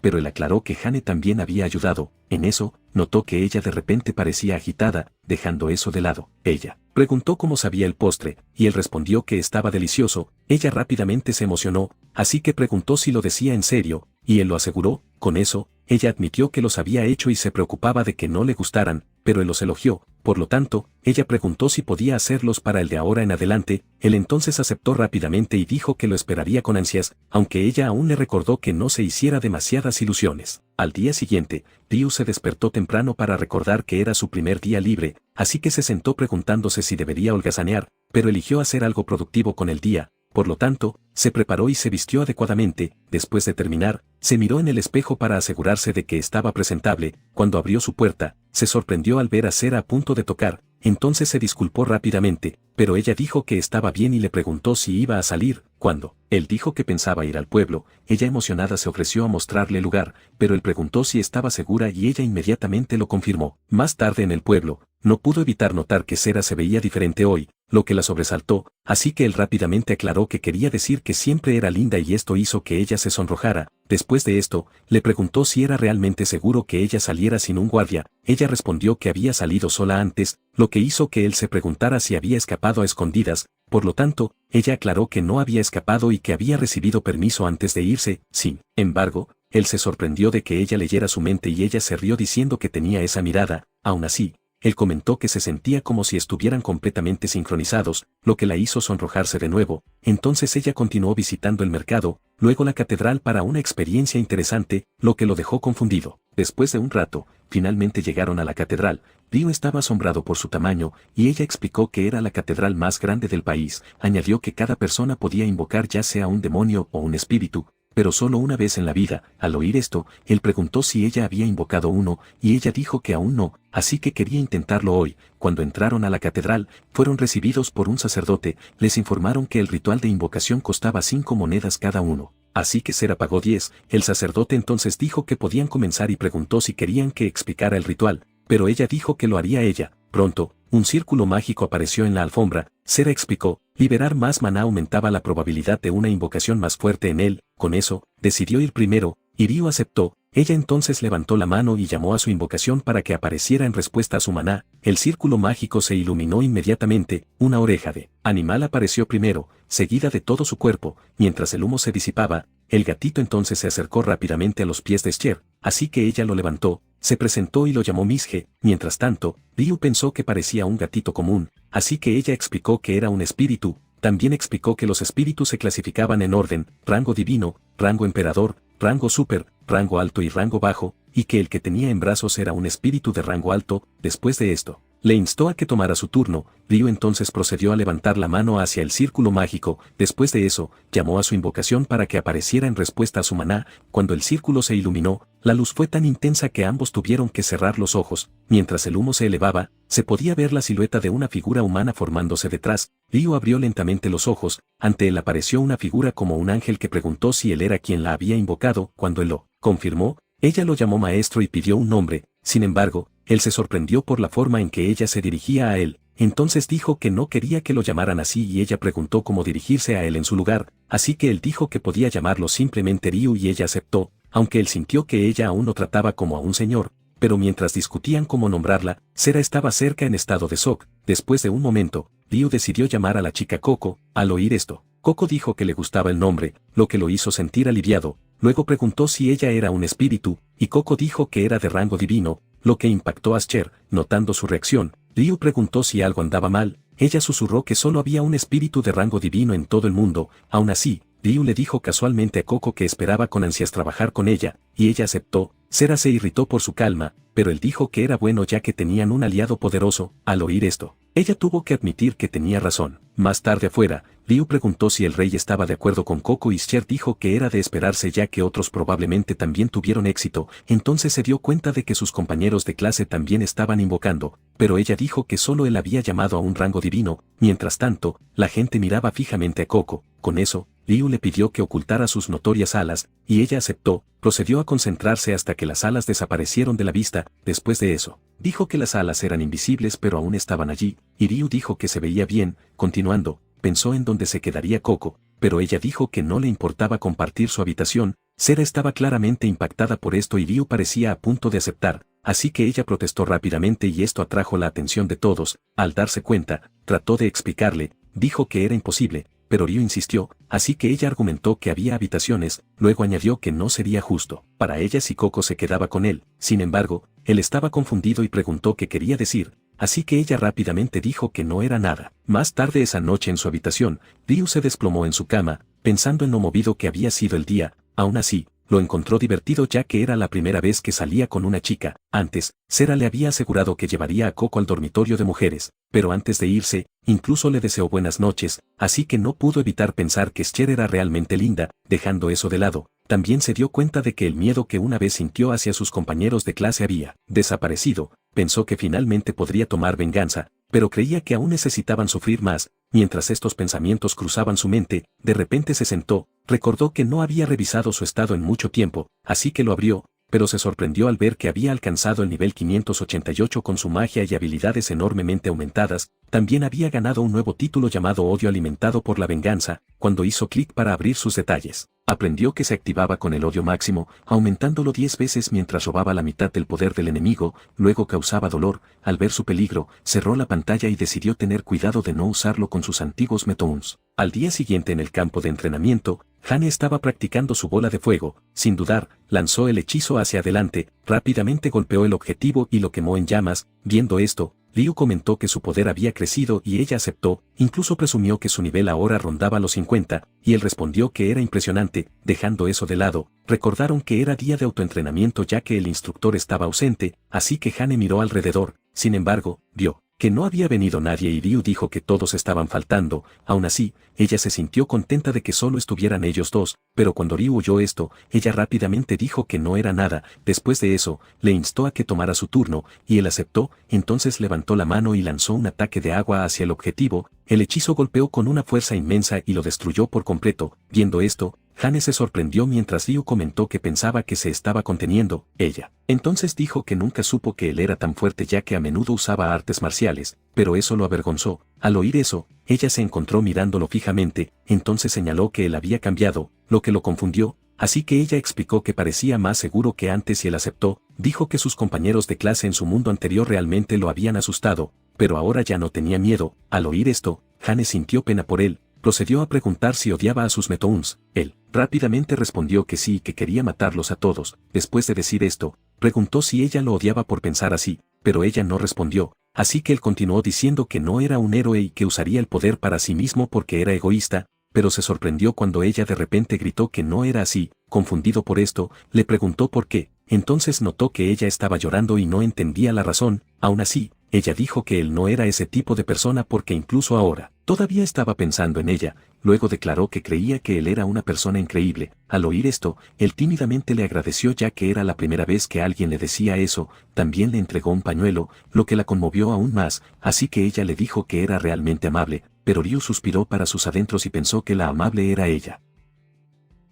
pero él aclaró que Hane también había ayudado. En eso, notó que ella de repente parecía agitada. Dejando eso de lado, ella preguntó cómo sabía el postre, y él respondió que estaba delicioso. Ella rápidamente se emocionó, así que preguntó si lo decía en serio, y él lo aseguró. Con eso, ella admitió que los había hecho y se preocupaba de que no le gustaran, pero él los elogió. Por lo tanto, ella preguntó si podía hacerlos para el de ahora en adelante. Él entonces aceptó rápidamente y dijo que lo esperaría con ansias, aunque ella aún le recordó que no se hiciera demasiadas ilusiones. Al día siguiente, Ryu se despertó temprano para recordar que era su primer día libre, así que se sentó preguntándose si debería holgazanear, pero eligió hacer algo productivo con el día. Por lo tanto, se preparó y se vistió adecuadamente. Después de terminar, se miró en el espejo para asegurarse de que estaba presentable. Cuando abrió su puerta, se sorprendió al ver a Sera a punto de tocar. Entonces se disculpó rápidamente, pero ella dijo que estaba bien y le preguntó si iba a salir. Cuando él dijo que pensaba ir al pueblo, ella emocionada se ofreció a mostrarle el lugar, pero él preguntó si estaba segura y ella inmediatamente lo confirmó. Más tarde en el pueblo, no pudo evitar notar que Sera se veía diferente hoy, lo que la sobresaltó, así que él rápidamente aclaró que quería decir que siempre era linda y esto hizo que ella se sonrojara. Después de esto, le preguntó si era realmente seguro que ella saliera sin un guardia. Ella respondió que había salido sola antes, lo que hizo que él se preguntara si había escapado a escondidas. Por lo tanto, ella aclaró que no había escapado y que había recibido permiso antes de irse. Sin embargo, él se sorprendió de que ella leyera su mente y ella se rió diciendo que tenía esa mirada. Aún así, él comentó que se sentía como si estuvieran completamente sincronizados, lo que la hizo sonrojarse de nuevo. Entonces ella continuó visitando el mercado, luego la catedral para una experiencia interesante, lo que lo dejó confundido. Después de un rato, finalmente llegaron a la catedral. Ryu estaba asombrado por su tamaño, y ella explicó que era la catedral más grande del país. Añadió que cada persona podía invocar ya sea un demonio o un espíritu, pero solo una vez en la vida. Al oír esto, él preguntó si ella había invocado uno, y ella dijo que aún no, así que quería intentarlo hoy. Cuando entraron a la catedral, fueron recibidos por un sacerdote. Les informaron que el ritual de invocación costaba 5 monedas cada uno, así que Sera pagó 10. El sacerdote entonces dijo que podían comenzar y preguntó si querían que explicara el ritual, pero ella dijo que lo haría ella. Pronto, un círculo mágico apareció en la alfombra. Sera explicó, liberar más maná aumentaba la probabilidad de una invocación más fuerte en él. Con eso, decidió ir primero, y Ryu aceptó. Ella entonces levantó la mano y llamó a su invocación para que apareciera en respuesta a su maná. El círculo mágico se iluminó inmediatamente. Una oreja de animal apareció primero, seguida de todo su cuerpo. Mientras el humo se disipaba, el gatito entonces se acercó rápidamente a los pies de Asher, así que ella lo levantó, se presentó y lo llamó Misge. Mientras tanto, Ryu pensó que parecía un gatito común, así que ella explicó que era un espíritu. También explicó que los espíritus se clasificaban en orden: rango divino, rango emperador, rango super, rango alto y rango bajo. y que el que tenía en brazos era un espíritu de rango alto. Después de esto, le instó a que tomara su turno. Ryu entonces procedió a levantar la mano hacia el círculo mágico. Después de eso, llamó a su invocación para que apareciera en respuesta a su maná. Cuando el círculo se iluminó, la luz fue tan intensa que ambos tuvieron que cerrar los ojos. Mientras el humo se elevaba, se podía ver la silueta de una figura humana formándose detrás. Ryu abrió lentamente los ojos. Ante él apareció una figura como un ángel que preguntó si él era quien la había invocado. Cuando él lo confirmó, ella lo llamó maestro y pidió un nombre. Sin embargo, él se sorprendió por la forma en que ella se dirigía a él. Entonces dijo que no quería que lo llamaran así y ella preguntó cómo dirigirse a él en su lugar, así que él dijo que podía llamarlo simplemente Ryu y ella aceptó, aunque él sintió que ella aún lo trataba como a un señor. Pero mientras discutían cómo nombrarla, Sera estaba cerca en estado de shock. Después de un momento, Ryu decidió llamar a la chica Coco. Al oír esto, Coco dijo que le gustaba el nombre, lo que lo hizo sentir aliviado. Luego preguntó si ella era un espíritu, y Coco dijo que era de rango divino, lo que impactó a Cher. Notando su reacción, Ryu preguntó si algo andaba mal. Ella susurró que solo había un espíritu de rango divino en todo el mundo. Aún así, Ryu le dijo casualmente a Coco que esperaba con ansias trabajar con ella, y ella aceptó. Sera se irritó por su calma, pero él dijo que era bueno ya que tenían un aliado poderoso. Al oír esto, ella tuvo que admitir que tenía razón. Más tarde afuera, Ryu preguntó si el rey estaba de acuerdo con Coco y Cher dijo que era de esperarse ya que otros probablemente también tuvieron éxito. Entonces se dio cuenta de que sus compañeros de clase también estaban invocando, pero ella dijo que solo él había llamado a un rango divino. Mientras tanto, la gente miraba fijamente a Coco. Con eso, Ryu le pidió que ocultara sus notorias alas, y ella aceptó. Procedió a concentrarse hasta que las alas desaparecieron de la vista. Después de eso, dijo que las alas eran invisibles pero aún estaban allí, y Ryu dijo que se veía bien. Continuando, pensó en dónde se quedaría Coco, pero ella dijo que no le importaba compartir su habitación. Sera estaba claramente impactada por esto y Ryu parecía a punto de aceptar, así que ella protestó rápidamente y esto atrajo la atención de todos. Al darse cuenta, trató de explicarle, dijo que era imposible, pero Ryu insistió, así que ella argumentó que había habitaciones. Luego añadió que no sería justo para ella si Coco se quedaba con él. Sin embargo, él estaba confundido y preguntó qué quería decir, así que ella rápidamente dijo que no era nada. Más tarde esa noche en su habitación, Ryu se desplomó en su cama, pensando en lo movido que había sido el día. Aún así, lo encontró divertido ya que era la primera vez que salía con una chica. Antes, Sera le había asegurado que llevaría a Coco al dormitorio de mujeres, pero antes de irse, incluso le deseó buenas noches, así que no pudo evitar pensar que Cher era realmente linda. Dejando eso de lado, también se dio cuenta de que el miedo que una vez sintió hacia sus compañeros de clase había desaparecido. Pensó que finalmente podría tomar venganza, pero creía que aún necesitaban sufrir más. Mientras estos pensamientos cruzaban su mente, de repente se sentó, recordó que no había revisado su estado en mucho tiempo, así que lo abrió, pero se sorprendió al ver que había alcanzado el nivel 588 con su magia y habilidades enormemente aumentadas. También había ganado un nuevo título llamado Odio alimentado por la venganza. Cuando hizo clic para abrir sus detalles, aprendió que se activaba con el odio máximo, aumentándolo 10 veces mientras robaba la mitad del poder del enemigo. Luego causaba dolor. Al ver su peligro, cerró la pantalla y decidió tener cuidado de no usarlo con sus antiguos Metoons. Al día siguiente en el campo de entrenamiento, Hane estaba practicando su bola de fuego. Sin dudar, lanzó el hechizo hacia adelante, rápidamente golpeó el objetivo y lo quemó en llamas. Viendo esto, Ryu comentó que su poder había crecido y ella aceptó, incluso presumió que su nivel ahora rondaba los 50, y él respondió que era impresionante. Dejando eso de lado, recordaron que era día de autoentrenamiento ya que el instructor estaba ausente, así que Hane miró alrededor. Sin embargo, vio que no había venido nadie y Ryu dijo que todos estaban faltando. Aún así, ella se sintió contenta de que solo estuvieran ellos dos, pero cuando Ryu oyó esto, ella rápidamente dijo que no era nada. Después de eso, le instó a que tomara su turno, y él aceptó. Entonces levantó la mano y lanzó un ataque de agua hacia el objetivo. El hechizo golpeó con una fuerza inmensa y lo destruyó por completo. Viendo esto, Hane se sorprendió mientras Ryu comentó que pensaba que se estaba conteniendo. Ella entonces dijo que nunca supo que él era tan fuerte ya que a menudo usaba artes marciales, pero eso lo avergonzó. Al oír eso, ella se encontró mirándolo fijamente, entonces señaló que él había cambiado, lo que lo confundió, así que ella explicó que parecía más seguro que antes y él aceptó. Dijo que sus compañeros de clase en su mundo anterior realmente lo habían asustado, pero ahora ya no tenía miedo. Al oír esto, Hane sintió pena por él. Procedió a preguntar si odiaba a sus Metoons. Él rápidamente respondió que sí y que quería matarlos a todos. Después de decir esto, preguntó si ella lo odiaba por pensar así, pero ella no respondió, así que él continuó diciendo que no era un héroe y que usaría el poder para sí mismo porque era egoísta, pero se sorprendió cuando ella de repente gritó que no era así. Confundido por esto, le preguntó por qué, entonces notó que ella estaba llorando y no entendía la razón. Aún así, ella dijo que él no era ese tipo de persona porque incluso ahora, todavía estaba pensando en ella. Luego declaró que creía que él era una persona increíble. Al oír esto, él tímidamente le agradeció ya que era la primera vez que alguien le decía eso. También le entregó un pañuelo, lo que la conmovió aún más, así que ella le dijo que era realmente amable, pero Ryu suspiró para sus adentros y pensó que la amable era ella.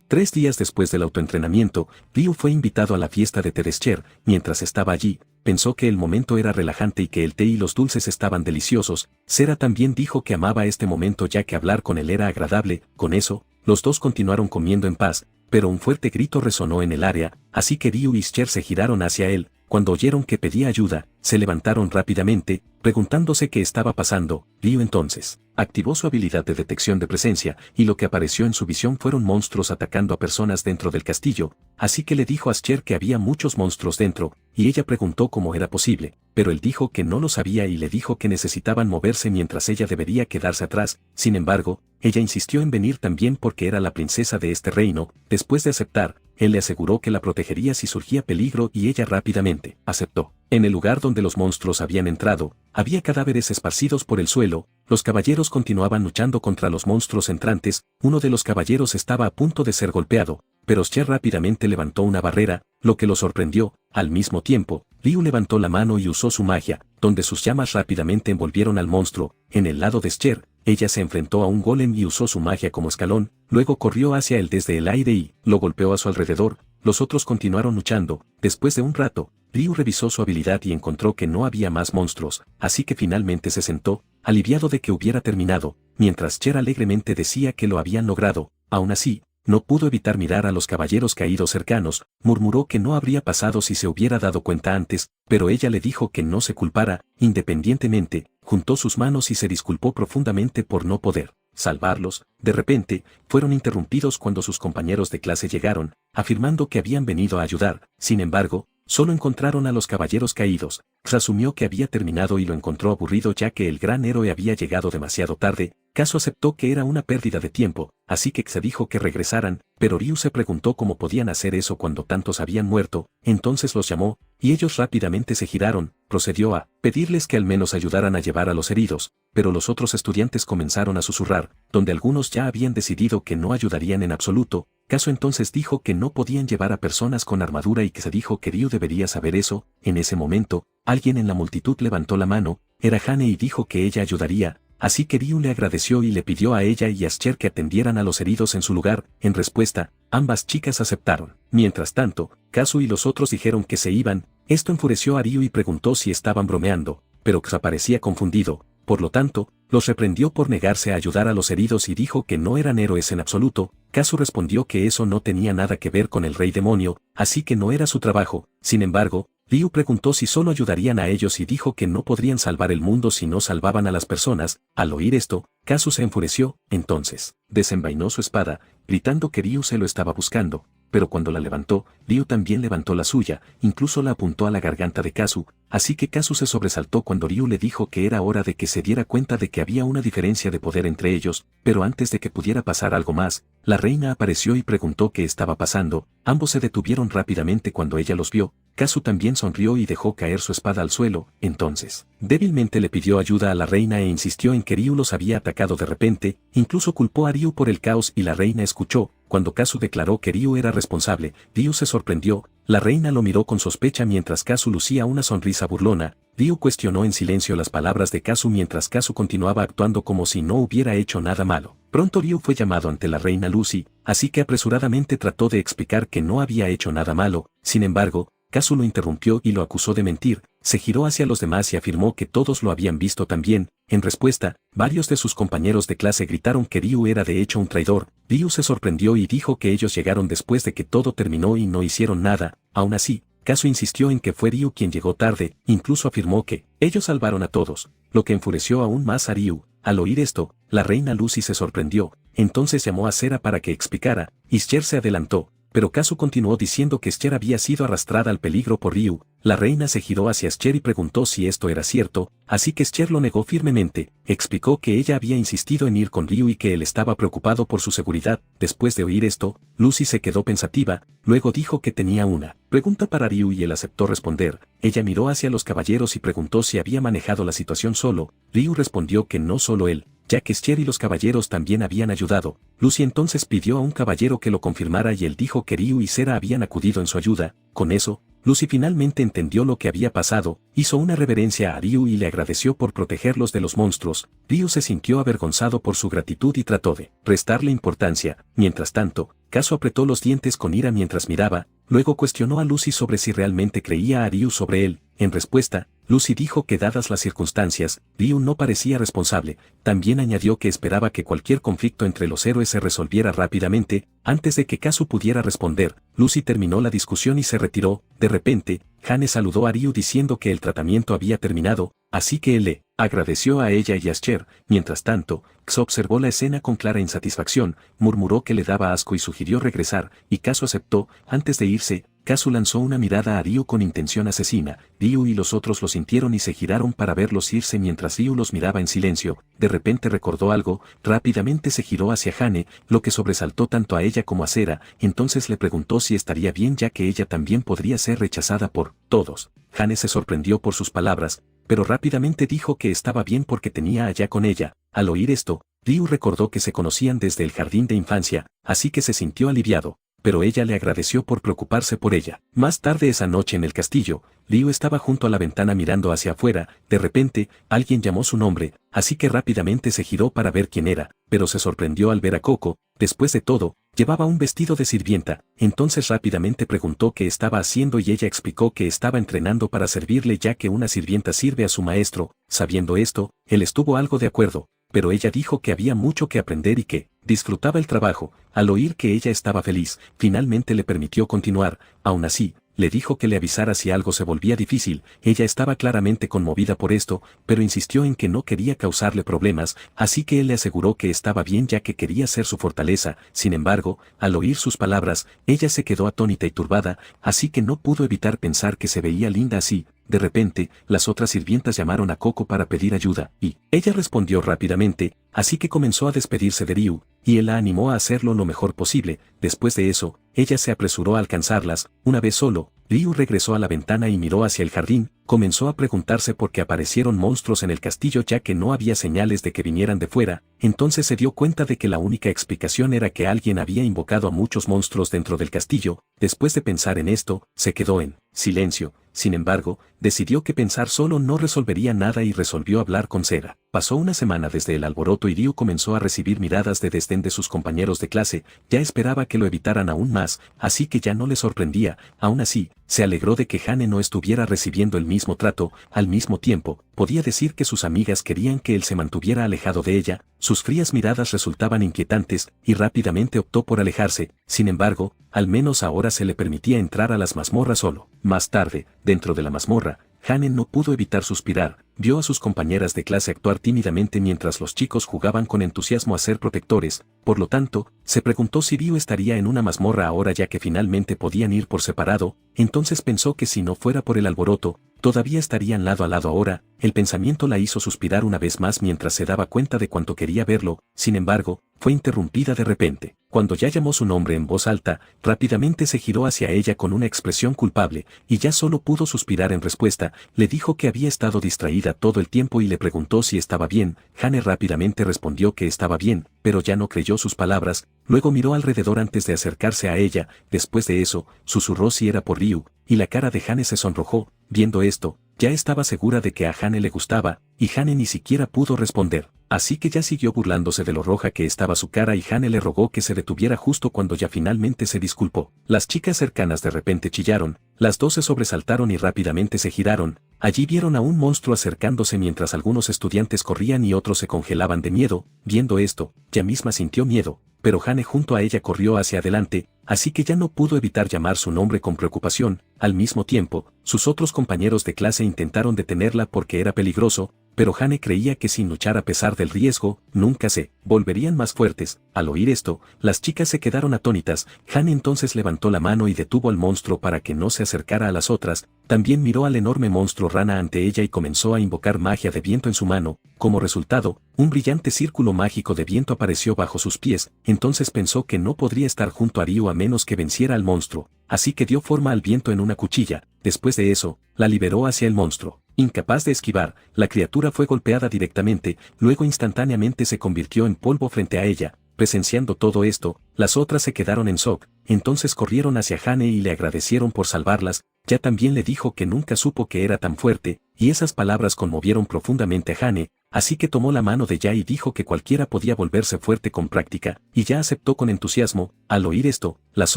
3 días después del autoentrenamiento, Ryu fue invitado a la fiesta de Terescher. Mientras estaba allí, pensó que el momento era relajante y que el té y los dulces estaban deliciosos. Sera también dijo que amaba este momento ya que hablar con él era agradable. Con eso, los dos continuaron comiendo en paz, pero un fuerte grito resonó en el área, así que Ryu y Cher se giraron hacia él. Cuando oyeron que pedía ayuda, se levantaron rápidamente, preguntándose qué estaba pasando. Ryu entonces activó su habilidad de detección de presencia, y lo que apareció en su visión fueron monstruos atacando a personas dentro del castillo, así que le dijo a Cher que había muchos monstruos dentro, y ella preguntó cómo era posible, pero él dijo que no lo sabía y le dijo que necesitaban moverse mientras ella debería quedarse atrás. Sin embargo, ella insistió en venir también porque era la princesa de este reino. Después de aceptar, él le aseguró que la protegería si surgía peligro y ella rápidamente aceptó. En el lugar donde los monstruos habían entrado, había cadáveres esparcidos por el suelo. Los caballeros continuaban luchando contra los monstruos entrantes. Uno de los caballeros estaba a punto de ser golpeado, pero Cher rápidamente levantó una barrera, lo que lo sorprendió. Al mismo tiempo, Ryu levantó la mano y usó su magia, donde sus llamas rápidamente envolvieron al monstruo. En el lado de Cher, ella se enfrentó a un golem y usó su magia como escalón, luego corrió hacia él desde el aire y lo golpeó a su alrededor. Los otros continuaron luchando. Después de un rato, Ryu revisó su habilidad y encontró que no había más monstruos, así que finalmente se sentó, aliviado de que hubiera terminado, mientras Cher alegremente decía que lo habían logrado. Aún así, no pudo evitar mirar a los caballeros caídos cercanos. Murmuró que no habría pasado si se hubiera dado cuenta antes, pero ella le dijo que no se culpara. Independientemente, juntó sus manos y se disculpó profundamente por no poder salvarlos. De repente, fueron interrumpidos cuando sus compañeros de clase llegaron, afirmando que habían venido a ayudar. Sin embargo, solo encontraron a los caballeros caídos. Asumió que había terminado y lo encontró aburrido ya que el gran héroe había llegado demasiado tarde. Kazu aceptó que era una pérdida de tiempo, así que se dijo que regresaran, pero Ryu se preguntó cómo podían hacer eso cuando tantos habían muerto. Entonces los llamó, y ellos rápidamente se giraron. Procedió a pedirles que al menos ayudaran a llevar a los heridos, pero los otros estudiantes comenzaron a susurrar, donde algunos ya habían decidido que no ayudarían en absoluto. Kazu entonces dijo que no podían llevar a personas con armadura y que se dijo que Ryu debería saber eso. En ese momento, alguien en la multitud levantó la mano, era Hane y dijo que ella ayudaría, así que Ryu le agradeció y le pidió a ella y a Cher que atendieran a los heridos en su lugar. En respuesta, ambas chicas aceptaron. Mientras tanto, Kazu y los otros dijeron que se iban. Esto enfureció a Ryu y preguntó si estaban bromeando, pero Kazu parecía confundido. Por lo tanto, los reprendió por negarse a ayudar a los heridos y dijo que no eran héroes en absoluto. Kazu respondió que eso no tenía nada que ver con el rey demonio, así que no era su trabajo. Sin embargo, Ryu preguntó si solo ayudarían a ellos y dijo que no podrían salvar el mundo si no salvaban a las personas. Al oír esto, Kazu se enfureció. Entonces, desenvainó su espada, gritando que Ryu se lo estaba buscando, pero cuando la levantó, Ryu también levantó la suya, incluso la apuntó a la garganta de Kazu, así que Kazu se sobresaltó cuando Ryu le dijo que era hora de que se diera cuenta de que había una diferencia de poder entre ellos. Pero antes de que pudiera pasar algo más, la reina apareció y preguntó qué estaba pasando. Ambos se detuvieron rápidamente cuando ella los vio. Kazu también sonrió y dejó caer su espada al suelo. Entonces, débilmente le pidió ayuda a la reina e insistió en que Ryu los había atacado de repente. Incluso culpó a Ryu por el caos y la reina escuchó. Cuando Kazu declaró que Ryu era responsable, Ryu se sorprendió. La reina lo miró con sospecha mientras Kazu lucía una sonrisa burlona. Ryu cuestionó en silencio las palabras de Kazu mientras Kazu continuaba actuando como si no hubiera hecho nada malo. Pronto Ryu fue llamado ante la reina Lucy, así que apresuradamente trató de explicar que no había hecho nada malo. Sin embargo, Kazu lo interrumpió y lo acusó de mentir. Se giró hacia los demás y afirmó que todos lo habían visto también. En respuesta, varios de sus compañeros de clase gritaron que Ryu era de hecho un traidor. Ryu se sorprendió y dijo que ellos llegaron después de que todo terminó y no hicieron nada. Aún así, Kazu insistió en que fue Ryu quien llegó tarde, incluso afirmó que ellos salvaron a todos, lo que enfureció aún más a Ryu. Al oír esto, la reina Lucy se sorprendió, entonces llamó a Sera para que explicara, y Cher se adelantó, pero Kazu continuó diciendo que Cher había sido arrastrada al peligro por Ryu. La reina se giró hacia Cher y preguntó si esto era cierto, así que Cher lo negó firmemente, explicó que ella había insistido en ir con Ryu y que él estaba preocupado por su seguridad. Después de oír esto, Lucy se quedó pensativa, luego dijo que tenía una pregunta para Ryu y él aceptó responder. Ella miró hacia los caballeros y preguntó si había manejado la situación solo. Ryu respondió que no solo él, ya que Cher y los caballeros también habían ayudado. Lucy entonces pidió a un caballero que lo confirmara y él dijo que Ryu y Sera habían acudido en su ayuda. Con eso, Lucy finalmente entendió lo que había pasado, hizo una reverencia a Ryu y le agradeció por protegerlos de los monstruos. Ryu se sintió avergonzado por su gratitud y trató de restarle importancia. Mientras tanto, Kazu apretó los dientes con ira mientras miraba, luego cuestionó a Lucy sobre si realmente creía a Ryu sobre él. En respuesta, Lucy dijo que dadas las circunstancias, Ryu no parecía responsable. También añadió que esperaba que cualquier conflicto entre los héroes se resolviera rápidamente. Antes de que Kazu pudiera responder, Lucy terminó la discusión y se retiró. De repente, Hane saludó a Ryu diciendo que el tratamiento había terminado, así que él le agradeció a ella y a Cher. Mientras tanto, X observó la escena con clara insatisfacción, murmuró que le daba asco y sugirió regresar, y Kazu aceptó. Antes de irse, Kazu lanzó una mirada a Ryu con intención asesina. Ryu y los otros lo sintieron y se giraron para verlos irse mientras Ryu los miraba en silencio. De repente recordó algo, rápidamente se giró hacia Hane, lo que sobresaltó tanto a ella como a Sera. Entonces le preguntó si estaría bien ya que ella también podría ser rechazada por todos. Hane se sorprendió por sus palabras, pero rápidamente dijo que estaba bien porque tenía allá con ella. Al oír esto, Ryu recordó que se conocían desde el jardín de infancia, así que se sintió aliviado, pero ella le agradeció por preocuparse por ella. Más tarde esa noche en el castillo, Ryu estaba junto a la ventana mirando hacia afuera. De repente, alguien llamó su nombre, así que rápidamente se giró para ver quién era, pero se sorprendió al ver a Coco. Después de todo, llevaba un vestido de sirvienta. Entonces rápidamente preguntó qué estaba haciendo y ella explicó que estaba entrenando para servirle ya que una sirvienta sirve a su maestro. Sabiendo esto, él estuvo algo de acuerdo, pero ella dijo que había mucho que aprender y que disfrutaba el trabajo. Al oír que ella estaba feliz, finalmente le permitió continuar. Aún así, le dijo que le avisara si algo se volvía difícil. Ella estaba claramente conmovida por esto, pero insistió en que no quería causarle problemas, así que él le aseguró que estaba bien ya que quería ser su fortaleza. Sin embargo, al oír sus palabras, ella se quedó atónita y turbada, así que no pudo evitar pensar que se veía linda así. De repente, las otras sirvientas llamaron a Coco para pedir ayuda, y ella respondió rápidamente, así que comenzó a despedirse de Ryu, y él la animó a hacerlo lo mejor posible. Después de eso, ella se apresuró a alcanzarlas. Una vez solo, Ryu regresó a la ventana y miró hacia el jardín. Comenzó a preguntarse por qué aparecieron monstruos en el castillo ya que no había señales de que vinieran de fuera. Entonces se dio cuenta de que la única explicación era que alguien había invocado a muchos monstruos dentro del castillo. Después de pensar en esto, se quedó en silencio. Sin embargo, decidió que pensar solo no resolvería nada y resolvió hablar con Sera. Pasó una semana desde el alboroto y Ryu comenzó a recibir miradas de desdén de sus compañeros de clase. Ya esperaba que lo evitaran aún más, así que ya no le sorprendía. Aún así, se alegró de que Hane no estuviera recibiendo el mismo trato. Al mismo tiempo, podía decir que sus amigas querían que él se mantuviera alejado de ella. Sus frías miradas resultaban inquietantes, y rápidamente optó por alejarse. Sin embargo, al menos ahora se le permitía entrar a las mazmorras solo. Más tarde, dentro de la mazmorra, Hane no pudo evitar suspirar. Vio a sus compañeras de clase actuar tímidamente mientras los chicos jugaban con entusiasmo a ser protectores. Por lo tanto, se preguntó si Ryu estaría en una mazmorra ahora ya que finalmente podían ir por separado. Entonces pensó que si no fuera por el alboroto, todavía estarían lado a lado ahora. El pensamiento la hizo suspirar una vez más mientras se daba cuenta de cuánto quería verlo. Sin embargo, fue interrumpida de repente. Cuando ya llamó su nombre en voz alta, rápidamente se giró hacia ella con una expresión culpable, y ya solo pudo suspirar en respuesta. Le dijo que había estado distraída todo el tiempo y le preguntó si estaba bien. Hane rápidamente respondió que estaba bien, pero ya no creyó sus palabras. Luego miró alrededor antes de acercarse a ella. Después de eso, susurró si era por Ryu, y la cara de Hane se sonrojó. Viendo esto, ya estaba segura de que a Hane le gustaba, y Hane ni siquiera pudo responder. Así que ya siguió burlándose de lo roja que estaba su cara y Hane le rogó que se detuviera justo cuando ya finalmente se disculpó. Las chicas cercanas de repente chillaron, las dos se sobresaltaron y rápidamente se giraron. Allí vieron a un monstruo acercándose mientras algunos estudiantes corrían y otros se congelaban de miedo. Viendo esto, ya misma sintió miedo, pero Hane junto a ella corrió hacia adelante, así que ya no pudo evitar llamar su nombre con preocupación. Al mismo tiempo, sus otros compañeros de clase intentaron detenerla porque era peligroso, pero Hane creía que sin luchar a pesar del riesgo, nunca se volverían más fuertes. Al oír esto, las chicas se quedaron atónitas. Hane entonces levantó la mano y detuvo al monstruo para que no se acercara a las otras. También miró al enorme monstruo rana ante ella y comenzó a invocar magia de viento en su mano. Como resultado, un brillante círculo mágico de viento apareció bajo sus pies. Entonces pensó que no podría estar junto a Ryu a menos que venciera al monstruo, así que dio forma al viento en una cuchilla. Después de eso, la liberó hacia el monstruo. Incapaz de esquivar, la criatura fue golpeada directamente, luego instantáneamente se convirtió en polvo frente a ella. Presenciando todo esto, las otras se quedaron en shock, entonces corrieron hacia Hane y le agradecieron por salvarlas. Ya también le dijo que nunca supo que era tan fuerte, y esas palabras conmovieron profundamente a Hane, así que tomó la mano de Ya y dijo que cualquiera podía volverse fuerte con práctica, y Ya aceptó con entusiasmo. Al oír esto, las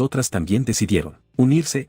otras también decidieron unirse.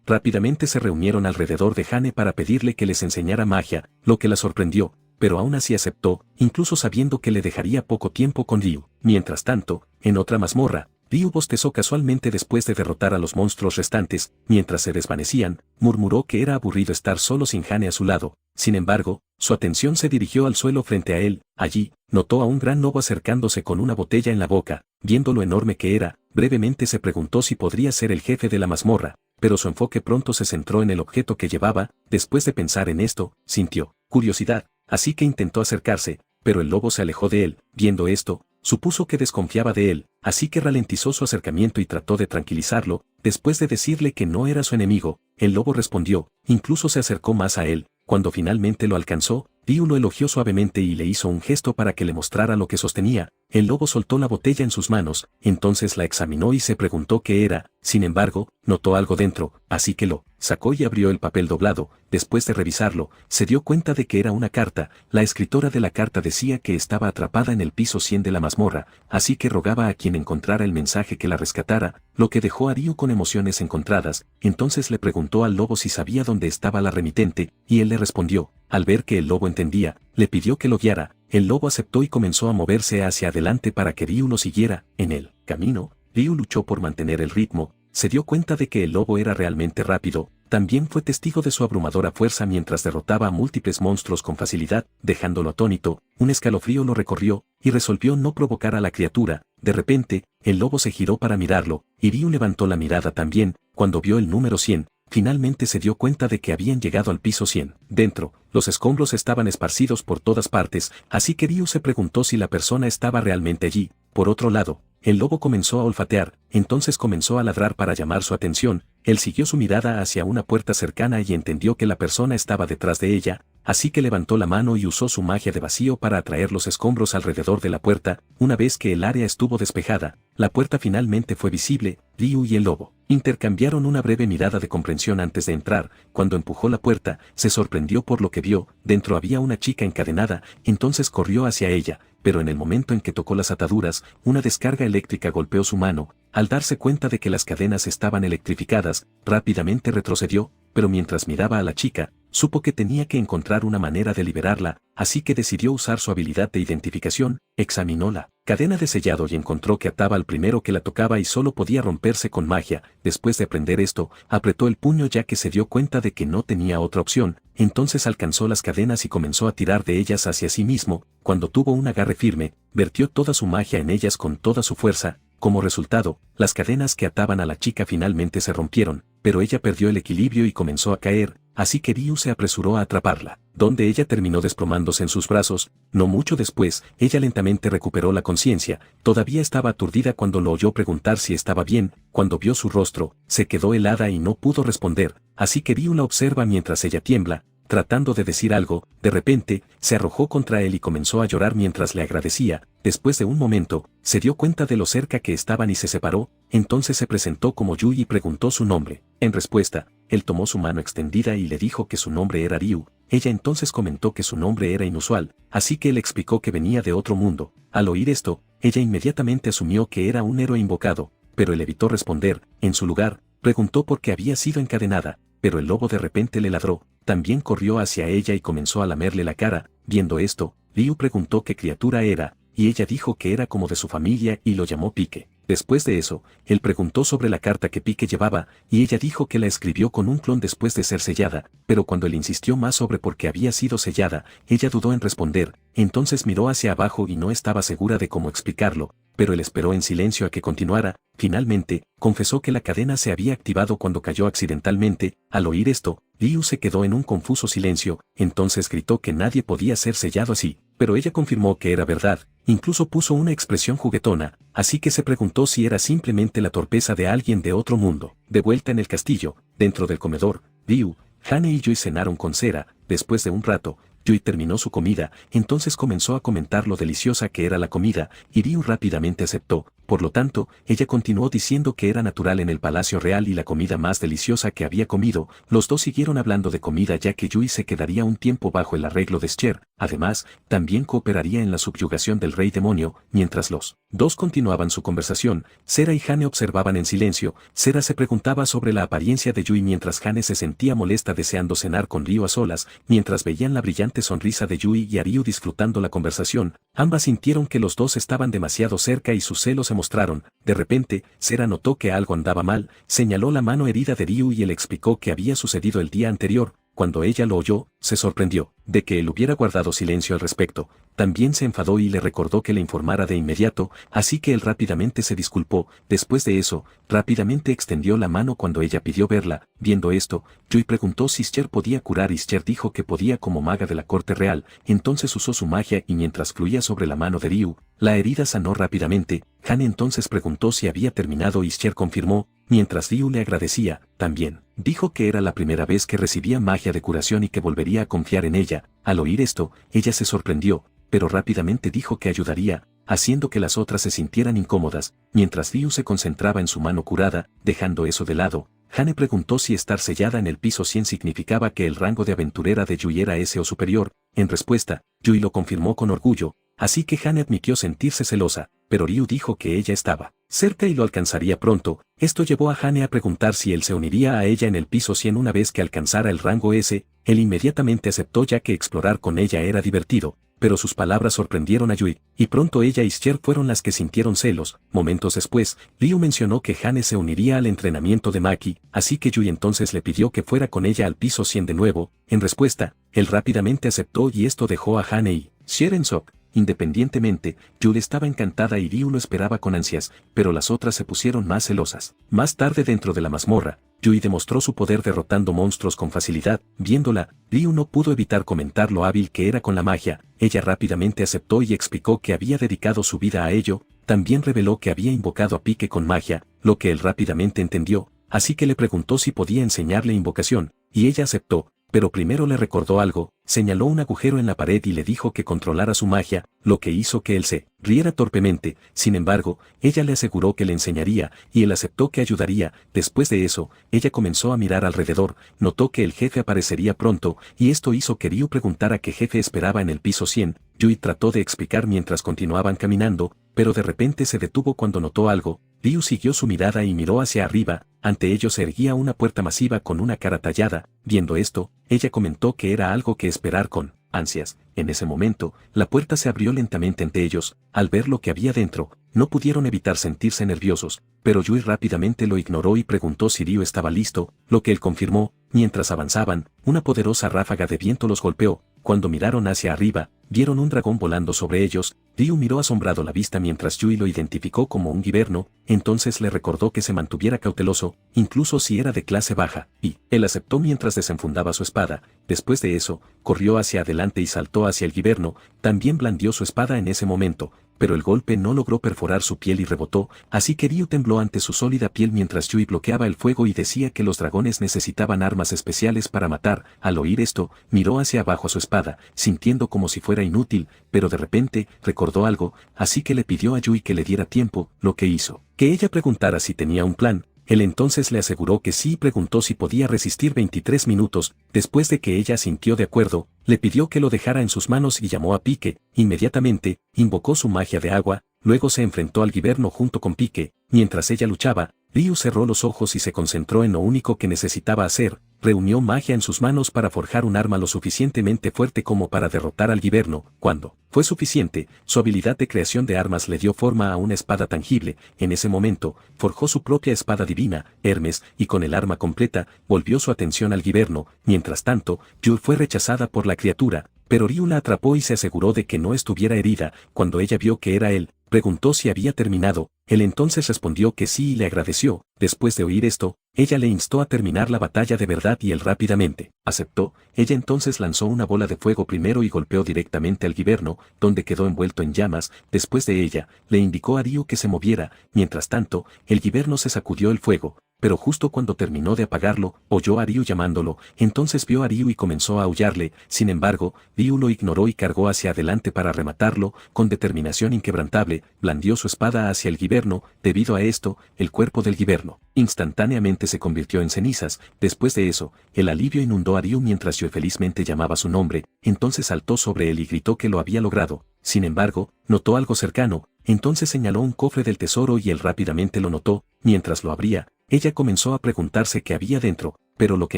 Rápidamente se reunieron alrededor de Hane para pedirle que les enseñara magia, lo que la sorprendió, pero aún así aceptó, incluso sabiendo que le dejaría poco tiempo con Ryu. Mientras tanto, en otra mazmorra, Ryu bostezó casualmente después de derrotar a los monstruos restantes. Mientras se desvanecían, murmuró que era aburrido estar solo sin Hane a su lado. Sin embargo, su atención se dirigió al suelo frente a él. Allí, notó a un gran lobo acercándose con una botella en la boca. Viendo lo enorme que era, brevemente se preguntó si podría ser el jefe de la mazmorra, pero su enfoque pronto se centró en el objeto que llevaba. Después de pensar en esto, sintió curiosidad, así que intentó acercarse, pero el lobo se alejó de él. Viendo esto, supuso que desconfiaba de él, así que ralentizó su acercamiento y trató de tranquilizarlo. Después de decirle que no era su enemigo, el lobo respondió, incluso se acercó más a él. Cuando finalmente lo alcanzó, Ryu lo elogió suavemente y le hizo un gesto para que le mostrara lo que sostenía. El lobo soltó la botella en sus manos, entonces la examinó y se preguntó qué era. Sin embargo, notó algo dentro, así que lo sacó y abrió el papel doblado. Después de revisarlo, se dio cuenta de que era una carta. La escritora de la carta decía que estaba atrapada en el piso 100 de la mazmorra, así que rogaba a quien encontrara el mensaje que la rescatara, lo que dejó a Ryu con emociones encontradas. Entonces le preguntó al lobo si sabía dónde estaba la remitente, y él le respondió. Al ver que el lobo entendía, le pidió que lo guiara. El lobo aceptó y comenzó a moverse hacia adelante para que Ryu lo siguiera. En el camino, Ryu luchó por mantener el ritmo. Se dio cuenta de que el lobo era realmente rápido. También fue testigo de su abrumadora fuerza mientras derrotaba a múltiples monstruos con facilidad, dejándolo atónito. Un escalofrío lo recorrió, y resolvió no provocar a la criatura. De repente, el lobo se giró para mirarlo, y Ryu levantó la mirada también. Cuando vio el número 100, finalmente se dio cuenta de que habían llegado al piso 100. Dentro, los escombros estaban esparcidos por todas partes, así que Ryu se preguntó si la persona estaba realmente allí. Por otro lado, el lobo comenzó a olfatear, entonces comenzó a ladrar para llamar su atención. Él siguió su mirada hacia una puerta cercana y entendió que la persona estaba detrás de ella, así que levantó la mano y usó su magia de vacío para atraer los escombros alrededor de la puerta. Una vez que el área estuvo despejada, la puerta finalmente fue visible. Ryu y el lobo intercambiaron una breve mirada de comprensión antes de entrar. Cuando empujó la puerta, se sorprendió por lo que vio. Dentro había una chica encadenada, entonces corrió hacia ella, pero en el momento en que tocó las ataduras, una descarga eléctrica golpeó su mano. Al darse cuenta de que las cadenas estaban electrificadas, rápidamente retrocedió, pero mientras miraba a la chica, supo que tenía que encontrar una manera de liberarla, así que decidió usar su habilidad de identificación. Examinó la cadena de sellado y encontró que ataba al primero que la tocaba y solo podía romperse con magia. Después de aprender esto, apretó el puño ya que se dio cuenta de que no tenía otra opción. Entonces alcanzó las cadenas y comenzó a tirar de ellas hacia sí mismo. Cuando tuvo un agarre firme, vertió toda su magia en ellas con toda su fuerza. Como resultado, las cadenas que ataban a la chica finalmente se rompieron, pero ella perdió el equilibrio y comenzó a caer, así que Ryu se apresuró a atraparla, donde ella terminó desplomándose en sus brazos. No mucho después, ella lentamente recuperó la conciencia. Todavía estaba aturdida cuando lo oyó preguntar si estaba bien. Cuando vio su rostro, se quedó helada y no pudo responder, así que Ryu la observa mientras ella tiembla, tratando de decir algo. De repente, se arrojó contra él y comenzó a llorar mientras le agradecía. Después de un momento, se dio cuenta de lo cerca que estaban y se separó. Entonces se presentó como Yui y preguntó su nombre. En respuesta, él tomó su mano extendida y le dijo que su nombre era Ryu. Ella entonces comentó que su nombre era inusual, así que él explicó que venía de otro mundo. Al oír esto, ella inmediatamente asumió que era un héroe invocado, pero él evitó responder. En su lugar, preguntó por qué había sido encadenada, pero el lobo de repente le ladró. También corrió hacia ella y comenzó a lamerle la cara. Viendo esto, Ryu preguntó qué criatura era, y ella dijo que era como de su familia y lo llamó Pique. Después de eso, él preguntó sobre la carta que Pique llevaba, y ella dijo que la escribió con un clon después de ser sellada, pero cuando él insistió más sobre por qué había sido sellada, ella dudó en responder, entonces miró hacia abajo y no estaba segura de cómo explicarlo, pero él esperó en silencio a que continuara. Finalmente, confesó que la cadena se había activado cuando cayó accidentalmente. Al oír esto, Liu se quedó en un confuso silencio, entonces gritó que nadie podía ser sellado así, pero ella confirmó que era verdad, incluso puso una expresión juguetona, así que se preguntó si era simplemente la torpeza de alguien de otro mundo. De vuelta en el castillo, dentro del comedor, Liu, Hane y Yui cenaron con cera. Después de un rato, Yui terminó su comida, entonces comenzó a comentar lo deliciosa que era la comida, y Ryu rápidamente aceptó. Por lo tanto, ella continuó diciendo que era natural en el Palacio Real y la comida más deliciosa que había comido. Los dos siguieron hablando de comida ya que Yui se quedaría un tiempo bajo el arreglo de Scher. Además, también cooperaría en la subyugación del Rey Demonio. Mientras los dos continuaban su conversación, Sera y Hane observaban en silencio. Sera se preguntaba sobre la apariencia de Yui mientras Hane se sentía molesta deseando cenar con Ryu a solas. Mientras veían la brillante sonrisa de Yui y a Ryu disfrutando la conversación, ambas sintieron que los dos estaban demasiado cerca y sus celos se mostraron. De repente, Sera notó que algo andaba mal, señaló la mano herida de Ryu y él explicó qué había sucedido el día anterior. Cuando ella lo oyó, se sorprendió de que él hubiera guardado silencio al respecto. También se enfadó y le recordó que le informara de inmediato, así que él rápidamente se disculpó. Después de eso, rápidamente extendió la mano cuando ella pidió verla. Viendo esto, Yui preguntó si Scher podía curar y Scher dijo que podía como maga de la corte real. Entonces usó su magia y mientras fluía sobre la mano de Ryu, la herida sanó rápidamente. Hane entonces preguntó si había terminado y Scher confirmó, mientras Ryu le agradecía. También dijo que era la primera vez que recibía magia de curación y que volvería a confiar en ella. Al oír esto, ella se sorprendió, pero rápidamente dijo que ayudaría, haciendo que las otras se sintieran incómodas. Mientras Ryu se concentraba en su mano curada, dejando eso de lado, Hane preguntó si estar sellada en el piso 100 significaba que el rango de aventurera de Yui era ese o superior. En respuesta, Yui lo confirmó con orgullo, así que Hane admitió sentirse celosa, pero Ryu dijo que ella estaba cerca y lo alcanzaría pronto. Esto llevó a Hane a preguntar si él se uniría a ella en el piso 100 una vez que alcanzara el rango S. Él inmediatamente aceptó ya que explorar con ella era divertido, pero sus palabras sorprendieron a Yui, y pronto ella y Scher fueron las que sintieron celos. Momentos después, Ryu mencionó que Hane se uniría al entrenamiento de Maki, así que Yui entonces le pidió que fuera con ella al piso 100 de nuevo. En respuesta, él rápidamente aceptó y esto dejó a Hane y Scher en shock. Independientemente, Yui estaba encantada y Ryu lo esperaba con ansias, pero las otras se pusieron más celosas. Más tarde dentro de la mazmorra, Yui demostró su poder derrotando monstruos con facilidad. Viéndola, Ryu no pudo evitar comentar lo hábil que era con la magia. Ella rápidamente aceptó y explicó que había dedicado su vida a ello. También reveló que había invocado a Pique con magia, lo que él rápidamente entendió, así que le preguntó si podía enseñarle invocación, y ella aceptó. Pero primero le recordó algo, señaló un agujero en la pared y le dijo que controlara su magia, lo que hizo que él se riera torpemente. Sin embargo, ella le aseguró que le enseñaría, y él aceptó que ayudaría. Después de eso, ella comenzó a mirar alrededor, notó que el jefe aparecería pronto, y esto hizo que Ryu preguntara qué jefe esperaba en el piso 100. Yui trató de explicar mientras continuaban caminando, pero de repente se detuvo cuando notó algo. Ryu siguió su mirada y miró hacia arriba. Ante ellos se erguía una puerta masiva con una cara tallada. Viendo esto, ella comentó que era algo que esperar con ansias. En ese momento, la puerta se abrió lentamente ante ellos. Al ver lo que había dentro, no pudieron evitar sentirse nerviosos, pero Yui rápidamente lo ignoró y preguntó si Ryu estaba listo, lo que él confirmó. Mientras avanzaban, una poderosa ráfaga de viento los golpeó. Cuando miraron hacia arriba, vieron un dragón volando sobre ellos. Ryu miró asombrado la vista mientras Yui lo identificó como un guiberno, entonces le recordó que se mantuviera cauteloso, incluso si era de clase baja, y él aceptó mientras desenfundaba su espada. Después de eso, corrió hacia adelante y saltó hacia el guiberno. También blandió su espada en ese momento, pero el golpe no logró perforar su piel y rebotó, así que Ryu tembló ante su sólida piel mientras Yui bloqueaba el fuego y decía que los dragones necesitaban armas especiales para matar. Al oír esto, miró hacia abajo a su espada, sintiendo como si fuera inútil, pero de repente, recordó algo, así que le pidió a Yui que le diera tiempo, lo que hizo que ella preguntara si tenía un plan. Él entonces le aseguró que sí y preguntó si podía resistir 23 minutos. Después de que ella sintió de acuerdo, le pidió que lo dejara en sus manos y llamó a Pique. Inmediatamente, invocó su magia de agua, luego se enfrentó al guiberno junto con Pique. Mientras ella luchaba, Ryu cerró los ojos y se concentró en lo único que necesitaba hacer. reunió magia en sus manos para forjar un arma lo suficientemente fuerte como para derrotar al Giverno. Cuando fue suficiente, su habilidad de creación de armas le dio forma a una espada tangible. En ese momento, forjó su propia espada divina, Hermes, y con el arma completa, volvió su atención al Giverno. Mientras tanto, Yui fue rechazada por la criatura, pero Ryu la atrapó y se aseguró de que no estuviera herida. Cuando ella vio que era él, preguntó si había terminado. Él entonces respondió que sí y le agradeció. Después de oír esto, ella le instó a terminar la batalla de verdad y él rápidamente aceptó. Ella entonces lanzó una bola de fuego primero y golpeó directamente al Giverno, donde quedó envuelto en llamas. Después de ella, le indicó a Ryu que se moviera. Mientras tanto, el Giverno se sacudió el fuego, pero justo cuando terminó de apagarlo, oyó a Ryu llamándolo. Entonces vio a Ryu y comenzó a aullarle. Sin embargo, Ryu lo ignoró y cargó hacia adelante para rematarlo. Con determinación inquebrantable, blandió su espada hacia el Giverno. Debido a esto, el cuerpo del Giverno instantáneamente se convirtió en cenizas. Después de eso, el alivio inundó a Ryu mientras Yui felizmente llamaba su nombre. Entonces saltó sobre él y gritó que lo había logrado. Sin embargo, notó algo cercano. Entonces señaló un cofre del tesoro y él rápidamente lo notó. Mientras lo abría, ella comenzó a preguntarse qué había dentro, pero lo que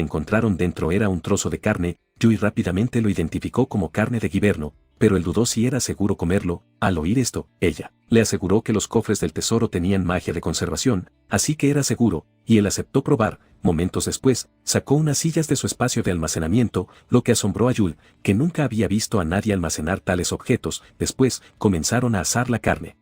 encontraron dentro era un trozo de carne. Yui rápidamente lo identificó como carne de Giverno, pero él dudó si era seguro comerlo. Al oír esto, ella le aseguró que los cofres del tesoro tenían magia de conservación, así que era seguro, y él aceptó probar. Momentos después, sacó unas sillas de su espacio de almacenamiento, lo que asombró a Yui, que nunca había visto a nadie almacenar tales objetos. Después, comenzaron a asar la carne.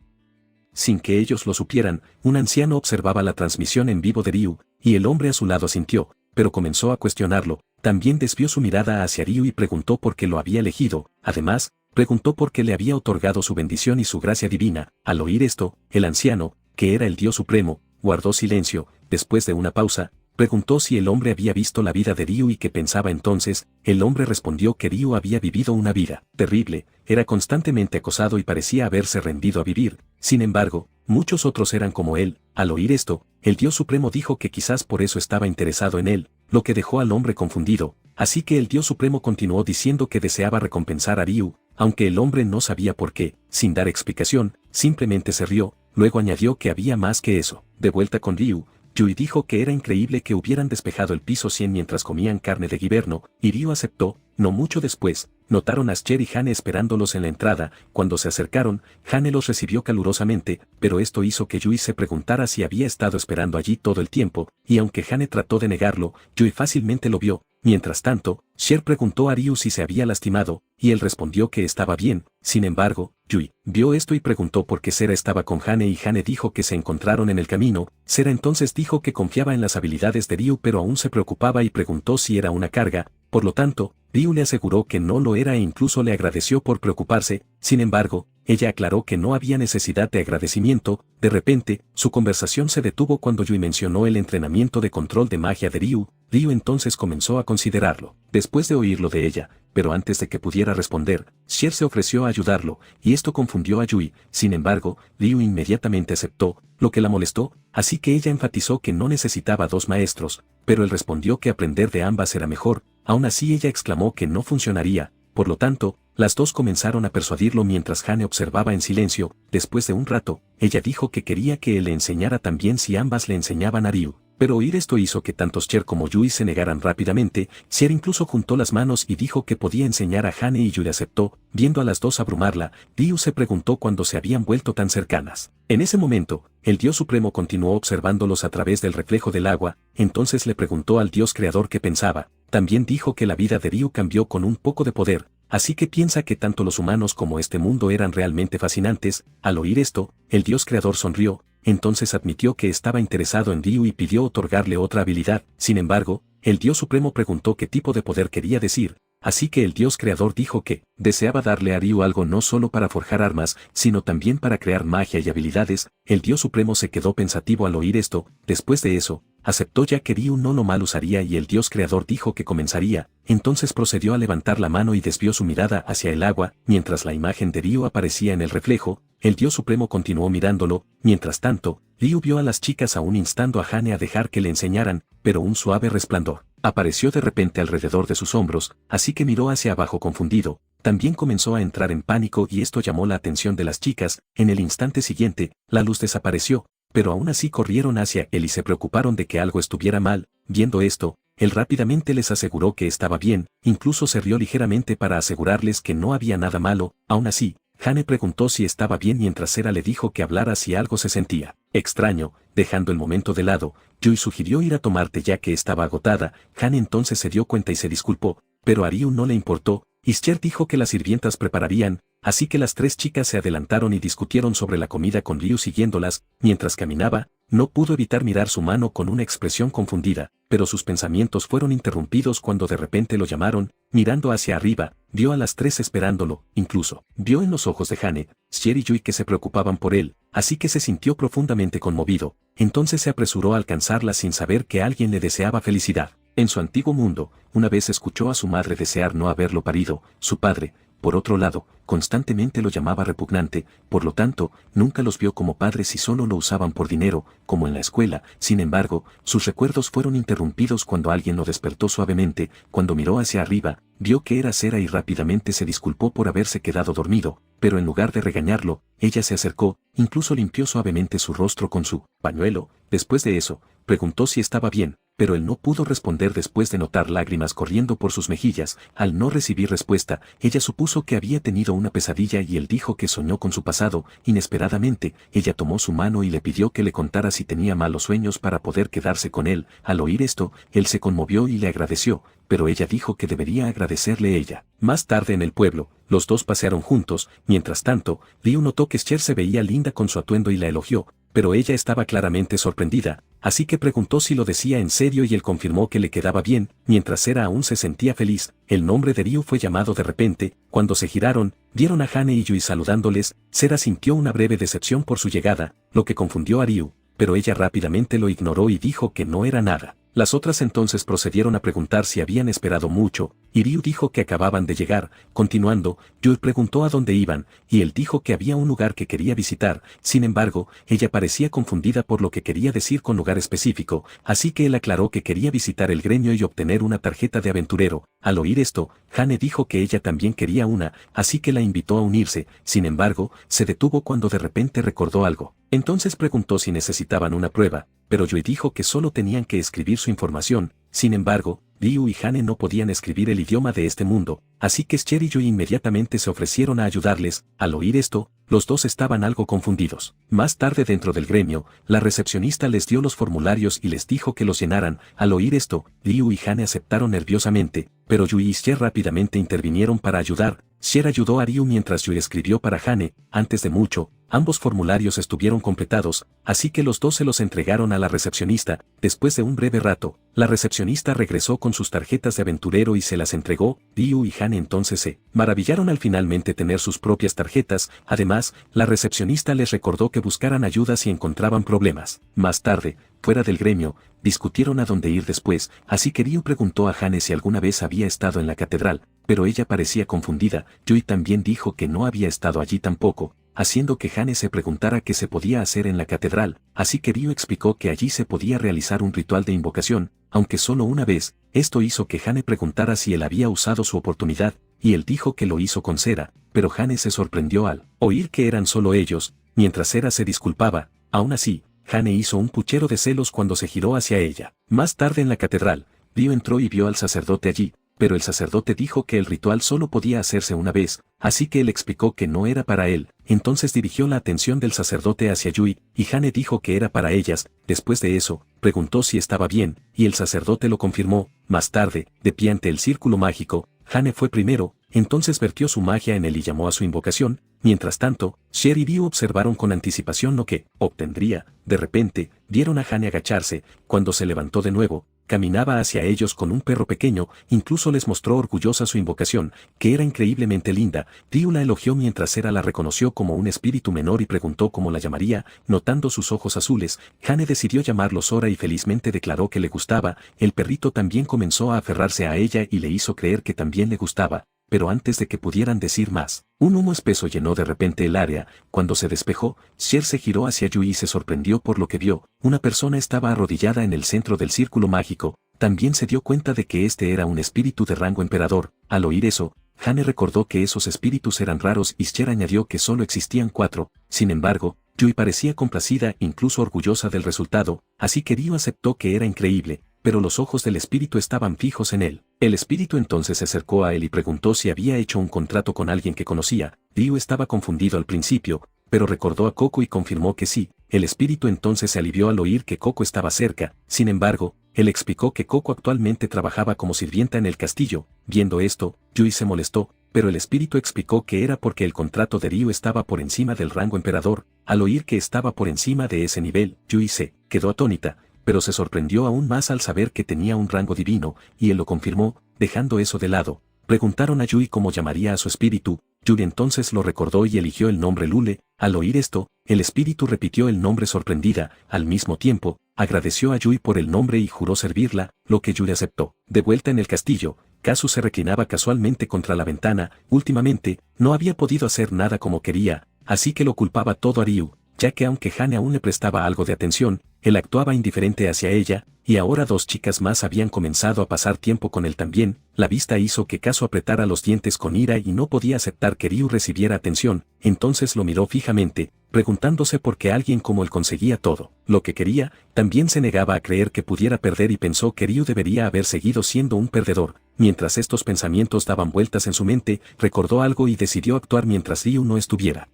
Sin que ellos lo supieran, un anciano observaba la transmisión en vivo de Ryu, y el hombre a su lado asintió, pero comenzó a cuestionarlo. También desvió su mirada hacia Ryu y preguntó por qué lo había elegido. Además, preguntó por qué le había otorgado su bendición y su gracia divina. Al oír esto, el anciano, que era el Dios Supremo, guardó silencio. Después de una pausa, preguntó si el hombre había visto la vida de Ryu y qué pensaba entonces. El hombre respondió que Ryu había vivido una vida terrible, era constantemente acosado y parecía haberse rendido a vivir. Sin embargo, muchos otros eran como él. Al oír esto, el Dios Supremo dijo que quizás por eso estaba interesado en él, lo que dejó al hombre confundido. Así que el Dios Supremo continuó diciendo que deseaba recompensar a Ryu, aunque el hombre no sabía por qué. Sin dar explicación, simplemente se rió. Luego añadió que había más que eso. De vuelta con Ryu, Yui dijo que era increíble que hubieran despejado el piso 100 mientras comían carne de Giverno, y Ryu aceptó. No mucho después, notaron a Cher y Hane esperándolos en la entrada. Cuando se acercaron, Hane los recibió calurosamente, pero esto hizo que Yui se preguntara si había estado esperando allí todo el tiempo, y aunque Hane trató de negarlo, Yui fácilmente lo vio. Mientras tanto, Cher preguntó a Ryu si se había lastimado, y él respondió que estaba bien. Sin embargo, Yui vio esto y preguntó por qué Sera estaba con Hane y Hane dijo que se encontraron en el camino. Sera entonces dijo que confiaba en las habilidades de Ryu pero aún se preocupaba y preguntó si era una carga. Por lo tanto, Ryu le aseguró que no lo era e incluso le agradeció por preocuparse. Sin embargo, ella aclaró que no había necesidad de agradecimiento. De repente, su conversación se detuvo cuando Yui mencionó el entrenamiento de control de magia de Ryu. Ryu entonces comenzó a considerarlo, después de oírlo de ella, pero antes de que pudiera responder, Cher se ofreció a ayudarlo, y esto confundió a Yui. Sin embargo, Ryu inmediatamente aceptó, lo que la molestó, así que ella enfatizó que no necesitaba dos maestros, pero él respondió que aprender de ambas era mejor. Aún así ella exclamó que no funcionaría. Por lo tanto, las dos comenzaron a persuadirlo mientras Hane observaba en silencio. Después de un rato, ella dijo que quería que él le enseñara también si ambas le enseñaban a Ryu. Pero oír esto hizo que tanto Cher como Yui se negaran rápidamente. Cher incluso juntó las manos y dijo que podía enseñar a Hane y Yui aceptó. Viendo a las dos abrumarla, Ryu se preguntó cuándo se habían vuelto tan cercanas. En ese momento, el Dios Supremo continuó observándolos a través del reflejo del agua. Entonces le preguntó al Dios Creador qué pensaba. También dijo que la vida de Ryu cambió con un poco de poder, así que piensa que tanto los humanos como este mundo eran realmente fascinantes. Al oír esto, el Dios Creador sonrió. Entonces admitió que estaba interesado en Ryu y pidió otorgarle otra habilidad. Sin embargo, el Dios Supremo preguntó qué tipo de poder quería decir, así que el Dios Creador dijo que deseaba darle a Ryu algo no solo para forjar armas, sino también para crear magia y habilidades. El Dios Supremo se quedó pensativo al oír esto. Después de eso, aceptó ya que Ryu no lo mal usaría y el Dios Creador dijo que comenzaría. Entonces procedió a levantar la mano y desvió su mirada hacia el agua. Mientras la imagen de Ryu aparecía en el reflejo, el Dios Supremo continuó mirándolo. Mientras tanto, Ryu vio a las chicas aún instando a Hane a dejar que le enseñaran, pero un suave resplandor apareció de repente alrededor de sus hombros, así que miró hacia abajo confundido. También comenzó a entrar en pánico y esto llamó la atención de las chicas. En el instante siguiente, la luz desapareció, pero aún así corrieron hacia él y se preocuparon de que algo estuviera mal. Viendo esto, él rápidamente les aseguró que estaba bien, incluso se rió ligeramente para asegurarles que no había nada malo. Aún así, Hane preguntó si estaba bien mientras Sera le dijo que hablara si algo se sentía extraño. Dejando el momento de lado, Yui sugirió ir a tomar té ya que estaba agotada. Hane entonces se dio cuenta y se disculpó, pero a Ryu no le importó. Ischer dijo que las sirvientas prepararían, así que las tres chicas se adelantaron y discutieron sobre la comida con Ryu siguiéndolas. Mientras caminaba, no pudo evitar mirar su mano con una expresión confundida, pero sus pensamientos fueron interrumpidos cuando de repente lo llamaron. Mirando hacia arriba, vio a las tres esperándolo, incluso vio en los ojos de Hane, Ischer y Yui que se preocupaban por él, así que se sintió profundamente conmovido. Entonces se apresuró a alcanzarla sin saber que alguien le deseaba felicidad. En su antiguo mundo, una vez escuchó a su madre desear no haberlo parido. Su padre, por otro lado, constantemente lo llamaba repugnante, por lo tanto, nunca los vio como padres y solo lo usaban por dinero, como en la escuela. Sin embargo, sus recuerdos fueron interrumpidos cuando alguien lo despertó suavemente. Cuando miró hacia arriba, vio que era Sera y rápidamente se disculpó por haberse quedado dormido, pero en lugar de regañarlo, ella se acercó, incluso limpió suavemente su rostro con su pañuelo. Después de eso, preguntó si estaba bien, pero él no pudo responder después de notar lágrimas corriendo por sus mejillas. Al no recibir respuesta, ella supuso que había tenido una pesadilla y él dijo que soñó con su pasado. Inesperadamente, ella tomó su mano y le pidió que le contara si tenía malos sueños para poder quedarse con él. Al oír esto, él se conmovió y le agradeció, pero ella dijo que debería agradecerle ella. Más tarde en el pueblo, los dos pasearon juntos. Mientras tanto, Ryu notó que Cher se veía linda con su atuendo y la elogió, pero ella estaba claramente sorprendida, así que preguntó si lo decía en serio y él confirmó que le quedaba bien. Mientras Sera aún se sentía feliz, el nombre de Ryu fue llamado de repente. Cuando se giraron, vieron a Hane y Yui saludándoles. Sera sintió una breve decepción por su llegada, lo que confundió a Ryu, pero ella rápidamente lo ignoró y dijo que no era nada. Las otras entonces procedieron a preguntar si habían esperado mucho, y Ryu dijo que acababan de llegar. Continuando, Yui preguntó a dónde iban, y él dijo que había un lugar que quería visitar. Sin embargo, ella parecía confundida por lo que quería decir con lugar específico, así que él aclaró que quería visitar el gremio y obtener una tarjeta de aventurero. Al oír esto, Hane dijo que ella también quería una, así que la invitó a unirse. Sin embargo, se detuvo cuando de repente recordó algo. Entonces preguntó si necesitaban una prueba, pero Yui dijo que solo tenían que escribir su información. Sin embargo, Ryu y Hane no podían escribir el idioma de este mundo, así que Cher y Yui inmediatamente se ofrecieron a ayudarles. Al oír esto, los dos estaban algo confundidos. Más tarde dentro del gremio, la recepcionista les dio los formularios y les dijo que los llenaran. Al oír esto, Ryu y Hane aceptaron nerviosamente, pero Yui y Cher rápidamente intervinieron para ayudar. Cher ayudó a Ryu mientras Yui escribió para Hane. Antes de mucho, ambos formularios estuvieron completados, así que los dos se los entregaron a la recepcionista. Después de un breve rato, la recepcionista regresó con sus tarjetas de aventurero y se las entregó. Ryu y Hane entonces se maravillaron al finalmente tener sus propias tarjetas. Además, la recepcionista les recordó que buscaran ayuda si encontraban problemas. Más tarde, fuera del gremio, discutieron a dónde ir después, así que Ryu preguntó a Hane si alguna vez había estado en la catedral, pero ella parecía confundida. Yui también dijo que no había estado allí tampoco, haciendo que Hane se preguntara qué se podía hacer en la catedral, así que Ryu explicó que allí se podía realizar un ritual de invocación, aunque solo una vez. Esto hizo que Hane preguntara si él había usado su oportunidad, y él dijo que lo hizo con Sera, pero Hane se sorprendió al oír que eran solo ellos. Mientras Sera se disculpaba, aún así, Hane hizo un puchero de celos cuando se giró hacia ella. Más tarde en la catedral, Ryu entró y vio al sacerdote allí, pero el sacerdote dijo que el ritual solo podía hacerse una vez, así que él explicó que no era para él. Entonces dirigió la atención del sacerdote hacia Yui, y Hane dijo que era para ellas. Después de eso, preguntó si estaba bien, y el sacerdote lo confirmó. Más tarde, de pie ante el círculo mágico, Hane fue primero, entonces vertió su magia en él y llamó a su invocación. Mientras tanto, Cher y Ryu observaron con anticipación lo que obtendría. De repente, vieron a Hane agacharse. Cuando se levantó de nuevo, caminaba hacia ellos con un perro pequeño. Incluso les mostró orgullosa su invocación, que era increíblemente linda. Ryu la elogió mientras Sera la reconoció como un espíritu menor y preguntó cómo la llamaría. Notando sus ojos azules, Hane decidió llamarlo Sora y felizmente declaró que le gustaba. El perrito también comenzó a aferrarse a ella y le hizo creer que también le gustaba. Pero antes de que pudieran decir más, un humo espeso llenó de repente el área. Cuando se despejó, Cher se giró hacia Yui y se sorprendió por lo que vio. Una persona estaba arrodillada en el centro del círculo mágico. También se dio cuenta de que este era un espíritu de rango emperador. Al oír eso, Hane recordó que esos espíritus eran raros y Cher añadió que solo existían 4. Sin embargo, Yui parecía complacida, incluso orgullosa del resultado, así que Ryu aceptó que era increíble. pero los ojos del espíritu estaban fijos en él. El espíritu entonces se acercó a él y preguntó si había hecho un contrato con alguien que conocía. Ryu estaba confundido al principio, pero recordó a Coco y confirmó que sí. El espíritu entonces se alivió al oír que Coco estaba cerca. Sin embargo, él explicó que Coco actualmente trabajaba como sirvienta en el castillo. Viendo esto, Yui se molestó, pero el espíritu explicó que era porque el contrato de Ryu estaba por encima del rango emperador. Al oír que estaba por encima de ese nivel, Yui se quedó atónita, pero se sorprendió aún más al saber que tenía un rango divino, y él lo confirmó. Dejando eso de lado, preguntaron a Yui cómo llamaría a su espíritu. Yui entonces lo recordó y eligió el nombre Lule. Al oír esto, el espíritu repitió el nombre sorprendida. Al mismo tiempo, agradeció a Yui por el nombre y juró servirla, lo que Yui aceptó. De vuelta en el castillo, Kazu se reclinaba casualmente contra la ventana. Últimamente, no había podido hacer nada como quería, así que lo culpaba todo a Ryu, ya que aunque Hane aún le prestaba algo de atención, él actuaba indiferente hacia ella, y ahora dos chicas más habían comenzado a pasar tiempo con él también. La vista hizo que Kazu apretara los dientes con ira y no podía aceptar que Ryu recibiera atención. Entonces lo miró fijamente, preguntándose por qué alguien como él conseguía todo lo que quería. También se negaba a creer que pudiera perder y pensó que Ryu debería haber seguido siendo un perdedor. Mientras estos pensamientos daban vueltas en su mente, recordó algo y decidió actuar mientras Ryu no estuviera.